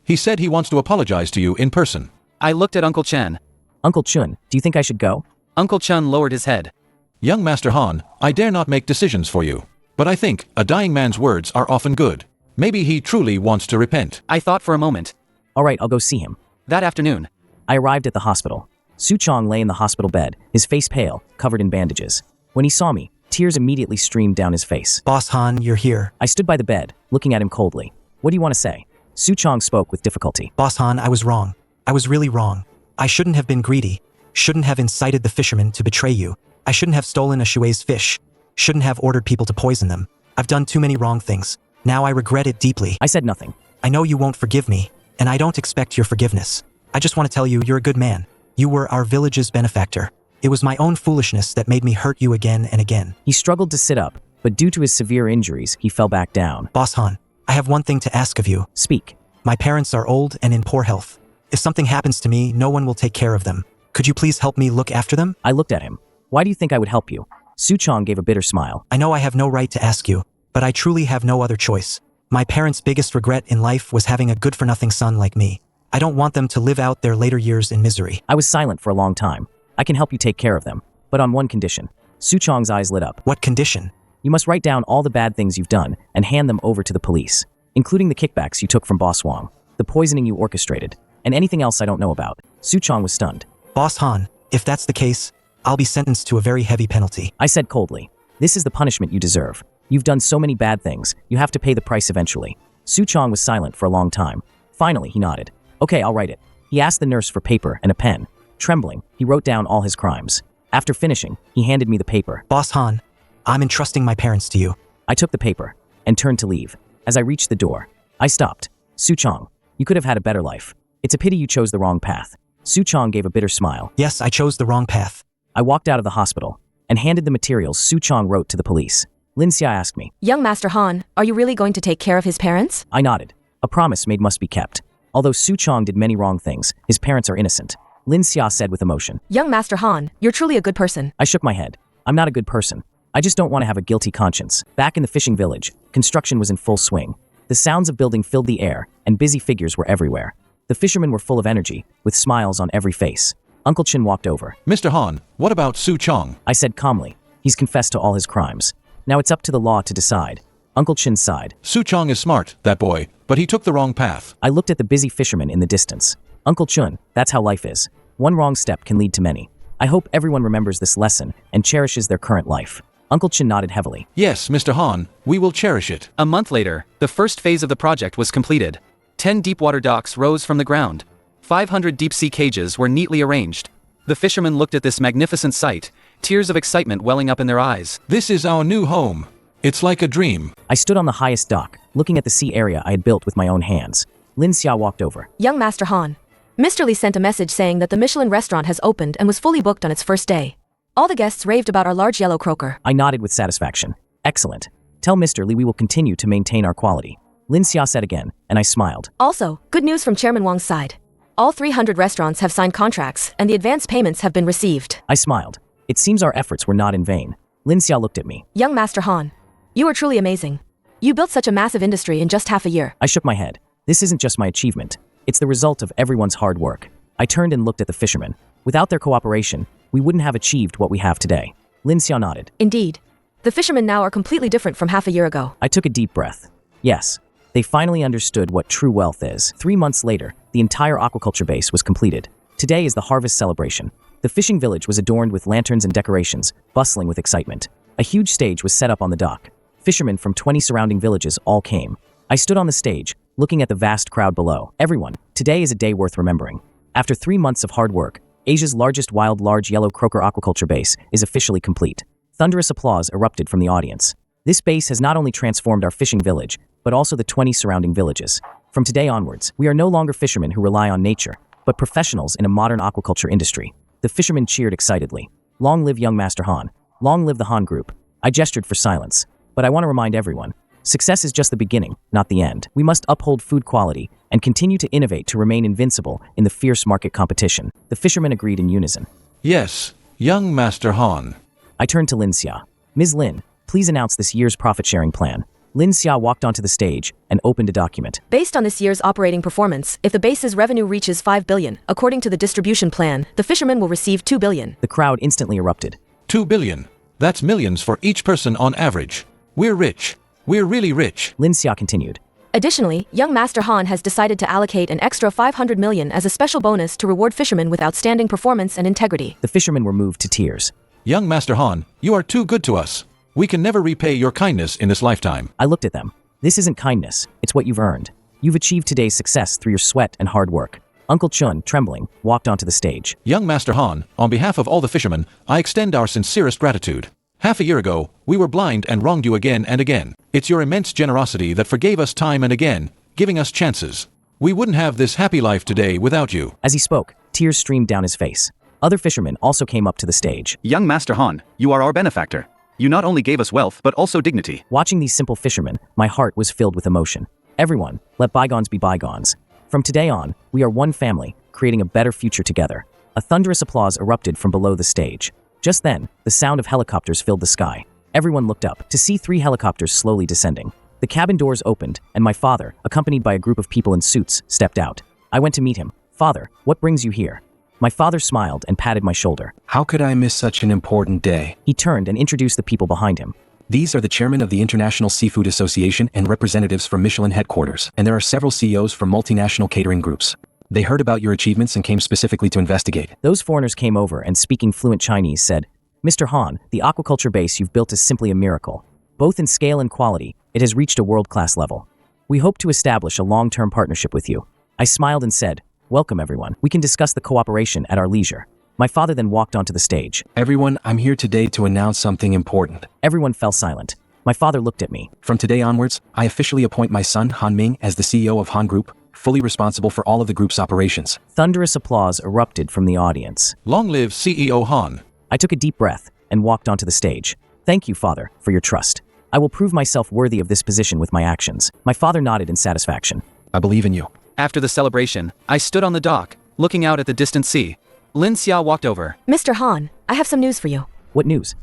He said he wants to apologize to you in person. I looked at Uncle Chen. Uncle Chun, do you think I should go? Uncle Chen lowered his head. Young Master Han, I dare not make decisions for you. But I think a dying man's words are often good. Maybe he truly wants to repent. I thought for a moment. All right, I'll go see him. That afternoon, I arrived at the hospital. Qiang lay in the hospital bed, his face pale, covered in bandages. When he saw me, tears immediately streamed down his face. Boss Han, you're here. I stood by the bed, looking at him coldly. What do you want to say? Qiang spoke with difficulty. Boss Han, I was wrong. I was really wrong. I shouldn't have been greedy. Shouldn't have incited the fishermen to betray you. I shouldn't have stolen a Shui's fish. Shouldn't have ordered people to poison them. I've done too many wrong things. Now I regret it deeply. I said nothing. I know you won't forgive me, and I don't expect your forgiveness. I just want to tell you you're a good man. You were our village's benefactor. It was my own foolishness that made me hurt you again and again. He struggled to sit up, but due to his severe injuries, he fell back down. Boss Han, I have one thing to ask of you. Speak. My parents are old and in poor health. If something happens to me, no one will take care of them. Could you please help me look after them? I looked at him. Why do you think I would help you? Qiang gave a bitter smile. I know I have no right to ask you, but I truly have no other choice. My parents' biggest regret in life was having a good-for-nothing son like me. I don't want them to live out their later years in misery. I was silent for a long time. I can help you take care of them, but on one condition. Qiang's eyes lit up. What condition? You must write down all the bad things you've done and hand them over to the police, including the kickbacks you took from Boss Wang, the poisoning you orchestrated, and anything else I don't know about. Qiang was stunned. Boss Han, if that's the case, I'll be sentenced to a very heavy penalty. I said coldly, this is the punishment you deserve. You've done so many bad things, you have to pay the price eventually. Qiang was silent for a long time. Finally, he nodded. Okay, I'll write it. He asked the nurse for paper and a pen. Trembling, he wrote down all his crimes. After finishing, he handed me the paper. Boss Han, I'm entrusting my parents to you. I took the paper and turned to leave. As I reached the door, I stopped. Qiang, you could have had a better life. It's a pity you chose the wrong path. Qiang gave a bitter smile. Yes, I chose the wrong path. I walked out of the hospital and handed the materials Qiang wrote to the police. Lin Xia asked me, Young Master Han, are you really going to take care of his parents? I nodded. A promise made must be kept. Although Qiang did many wrong things, his parents are innocent. Lin Xia said with emotion. Young Master Han, you're truly a good person. I shook my head. I'm not a good person. I just don't want to have a guilty conscience. Back in the fishing village, construction was in full swing. The sounds of building filled the air, and busy figures were everywhere. The fishermen were full of energy, with smiles on every face. Uncle Qiang walked over. Mr. Han, what about Qiang? I said calmly. He's confessed to all his crimes. Now it's up to the law to decide. Uncle Qiang sighed. Qiang is smart, that boy, but he took the wrong path. I looked at the busy fishermen in the distance. Uncle Qiang, that's how life is. One wrong step can lead to many. I hope everyone remembers this lesson and cherishes their current life. Uncle Qiang nodded heavily. Yes, Mr. Han, we will cherish it. A month later, the first phase of the project was completed. 10 deep-water docks rose from the ground. 500 deep-sea cages were neatly arranged. The fishermen looked at this magnificent sight, tears of excitement welling up in their eyes. This is our new home. It's like a dream. I stood on the highest dock, looking at the sea area I had built with my own hands. Lin Xia walked over. Young Master Han, Mr. Li sent a message saying that the Michelin restaurant has opened and was fully booked on its first day. All the guests raved about our large yellow croaker. I nodded with satisfaction. Excellent. Tell Mr. Li we will continue to maintain our quality. Lin Xia said again, and I smiled. Also, good news from Chairman Wang's side. All 300 restaurants have signed contracts, and the advance payments have been received. I smiled. It seems our efforts were not in vain. Lin Xia looked at me. Young Master Han, you are truly amazing. You built such a massive industry in just half a year. I shook my head. This isn't just my achievement. It's the result of everyone's hard work. I turned and looked at the fishermen. Without their cooperation, we wouldn't have achieved what we have today. Lin Xia nodded. Indeed. The fishermen now are completely different from half a year ago. I took a deep breath. Yes, they finally understood what true wealth is. 3 months later, the entire aquaculture base was completed. Today is the harvest celebration. The fishing village was adorned with lanterns and decorations, bustling with excitement. A huge stage was set up on the dock. Fishermen from 20 surrounding villages all came. I stood on the stage, looking at the vast crowd below. Everyone, today is a day worth remembering. After 3 months of hard work, Asia's largest wild large yellow croaker aquaculture base is officially complete. Thunderous applause erupted from the audience. This base has not only transformed our fishing village, but also the 20 surrounding villages. From today onwards, we are no longer fishermen who rely on nature, but professionals in a modern aquaculture industry. The fishermen cheered excitedly. Long live young Master Han. Long live the Han Group. I gestured for silence, but I want to remind everyone, success is just the beginning, not the end. We must uphold food quality and continue to innovate to remain invincible in the fierce market competition. The fishermen agreed in unison. Yes, young Master Han. I turned to Lin Xia. Ms. Lin, please announce this year's profit-sharing plan. Lin Xia walked onto the stage and opened a document. Based on this year's operating performance, if the base's revenue reaches 5 billion, according to the distribution plan, the fishermen will receive 2 billion. The crowd instantly erupted. 2 billion. That's millions for each person on average. We're rich. We're really rich. Lin Xia continued. Additionally, young Master Han has decided to allocate an extra 500 million as a special bonus to reward fishermen with outstanding performance and integrity. The fishermen were moved to tears. Young Master Han, you are too good to us. We can never repay your kindness in this lifetime. I looked at them. This isn't kindness, it's what you've earned. You've achieved today's success through your sweat and hard work. Uncle Qiang, trembling, walked onto the stage. Young Master Han, on behalf of all the fishermen, I extend our sincerest gratitude. Half a year ago, we were blind and wronged you again and again. It's your immense generosity that forgave us time and again, giving us chances. We wouldn't have this happy life today without you. As he spoke, tears streamed down his face. Other fishermen also came up to the stage. Young Master Han, you are our benefactor. You not only gave us wealth, but also dignity. Watching these simple fishermen, my heart was filled with emotion. Everyone, let bygones be bygones. From today on, we are one family, creating a better future together. A thunderous applause erupted from below the stage. Just then, the sound of helicopters filled the sky. Everyone looked up to see 3 helicopters slowly descending. The cabin doors opened, and my father, accompanied by a group of people in suits, stepped out. I went to meet him. Father, what brings you here? My father smiled and patted my shoulder. How could I miss such an important day? He turned and introduced the people behind him. These are the chairman of the International Seafood Association and representatives from Michelin headquarters, and there are several CEOs from multinational catering groups. They heard about your achievements and came specifically to investigate. Those foreigners came over and, speaking fluent Chinese, said, Mr. Han, the aquaculture base you've built is simply a miracle. Both in scale and quality, it has reached a world-class level. We hope to establish a long-term partnership with you. I smiled and said, welcome everyone. We can discuss the cooperation at our leisure. My father then walked onto the stage. Everyone, I'm here today to announce something important. Everyone fell silent. My father looked at me. From today onwards, I officially appoint my son, Han Ming, as the CEO of Han Group, fully responsible for all of the group's operations. Thunderous applause erupted from the audience. Long live CEO Han. I took a deep breath and walked onto the stage. Thank you, Father, for your trust. I will prove myself worthy of this position with my actions. My father nodded in satisfaction. I believe in you. After the celebration, I stood on the dock, looking out at the distant sea. Lin Xia walked over. Mr. Han, I have some news for you. What news?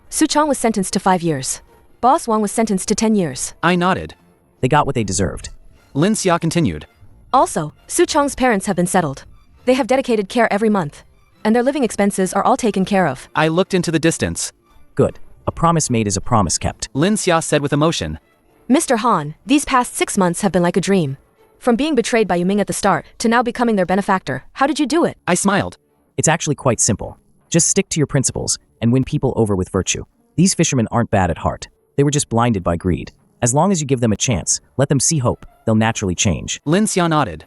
Su Qiang was sentenced to 5 years. Boss Wang was sentenced to 10 years. I nodded. They got what they deserved. Lin Xia continued. Also, Su Qiang's parents have been settled. They have dedicated care every month, and their living expenses are all taken care of. I looked into the distance. Good. A promise made is a promise kept. Lin Xia said with emotion. Mr. Han, these past 6 months have been like a dream. From being betrayed by Yu Ming at the start to now becoming their benefactor. How did you do it? I smiled. It's actually quite simple. Just stick to your principles and win people over with virtue. These fishermen aren't bad at heart. They were just blinded by greed. As long as you give them a chance, let them see hope, they'll naturally change. Lin Xia nodded.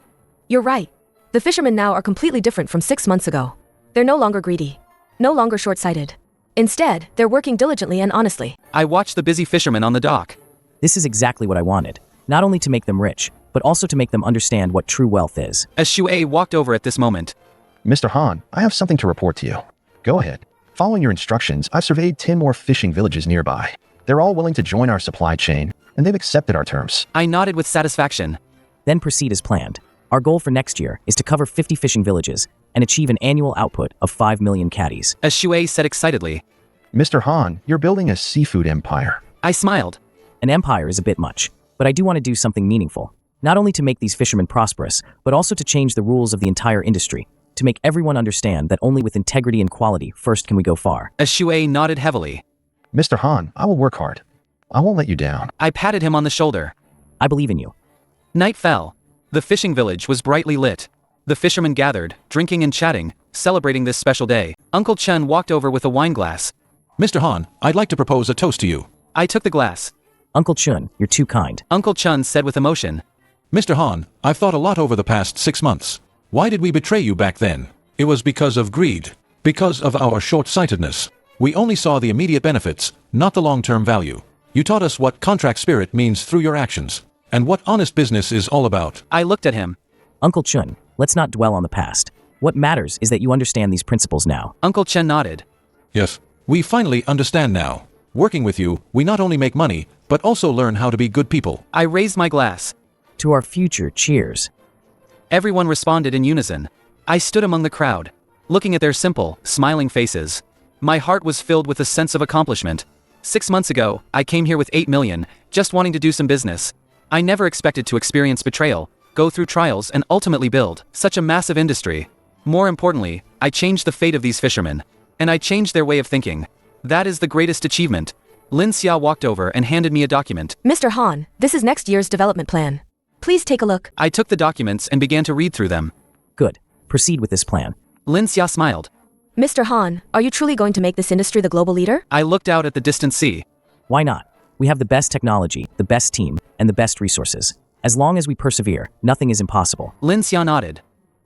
You're right. The fishermen now are completely different from 6 months ago. They're no longer greedy. No longer short-sighted. Instead, they're working diligently and honestly. I watched the busy fishermen on the dock. This is exactly what I wanted. Not only to make them rich, but also to make them understand what true wealth is. As Xue walked over at this moment. Mr. Han, I have something to report to you. Go ahead. Following your instructions, I've surveyed 10 more fishing villages nearby. They're all willing to join our supply chain, and they've accepted our terms. I nodded with satisfaction. Then proceed as planned. Our goal for next year is to cover 50 fishing villages and achieve an annual output of 5 million caddies. As Xue said excitedly. Mr. Han, you're building a seafood empire. I smiled. An empire is a bit much, but I do want to do something meaningful. Not only to make these fishermen prosperous, but also to change the rules of the entire industry. To make everyone understand that only with integrity and quality first can we go far. As Xue nodded heavily. Mr. Han, I will work hard. I won't let you down. I patted him on the shoulder. I believe in you. Night fell. The fishing village was brightly lit. The fishermen gathered, drinking and chatting, celebrating this special day. Uncle Chen walked over with a wine glass. Mr. Han, I'd like to propose a toast to you. I took the glass. Uncle Chun, you're too kind. Uncle Chun said with emotion. Mr. Han, I've thought a lot over the past 6 months. Why did we betray you back then? It was because of greed. Because of our short-sightedness. We only saw the immediate benefits, not the long-term value. You taught us what contract spirit means through your actions, and what honest business is all about. I looked at him. Uncle Chun, let's not dwell on the past. What matters is that you understand these principles now. Uncle Chen nodded. Yes, we finally understand now. Working with you, we not only make money, but also learn how to be good people. I raised my glass. To our future, cheers. Everyone responded in unison. I stood among the crowd, looking at their simple, smiling faces. My heart was filled with a sense of accomplishment. 6 months ago, I came here with 8 million, just wanting to do some business. I never expected to experience betrayal, go through trials and ultimately build such a massive industry. More importantly, I changed the fate of these fishermen. And I changed their way of thinking. That is the greatest achievement. Lin Xia walked over and handed me a document. Mr. Han, this is next year's development plan. Please take a look. I took the documents and began to read through them. Good. Proceed with this plan. Lin Xia smiled. Mr. Han, are you truly going to make this industry the global leader? I looked out at the distant sea. Why not? We have the best technology, the best team, and the best resources. As long as we persevere, nothing is impossible. Lin Xia nodded.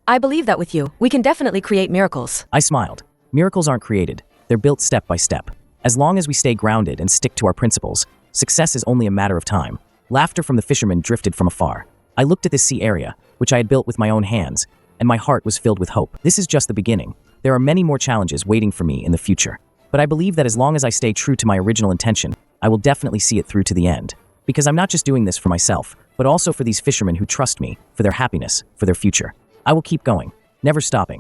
I believe that with you, we can definitely create miracles. I smiled. Miracles aren't created. They're built step by step. As long as we stay grounded and stick to our principles, success is only a matter of time. Laughter from the fishermen drifted from afar. I looked at this sea area, which I had built with my own hands, and my heart was filled with hope. This is just the beginning. There are many more challenges waiting for me in the future. But I believe that as long as I stay true to my original intention, I will definitely see it through to the end. Because I'm not just doing this for myself, but also for these fishermen who trust me, for their happiness, for their future. I will keep going, never stopping,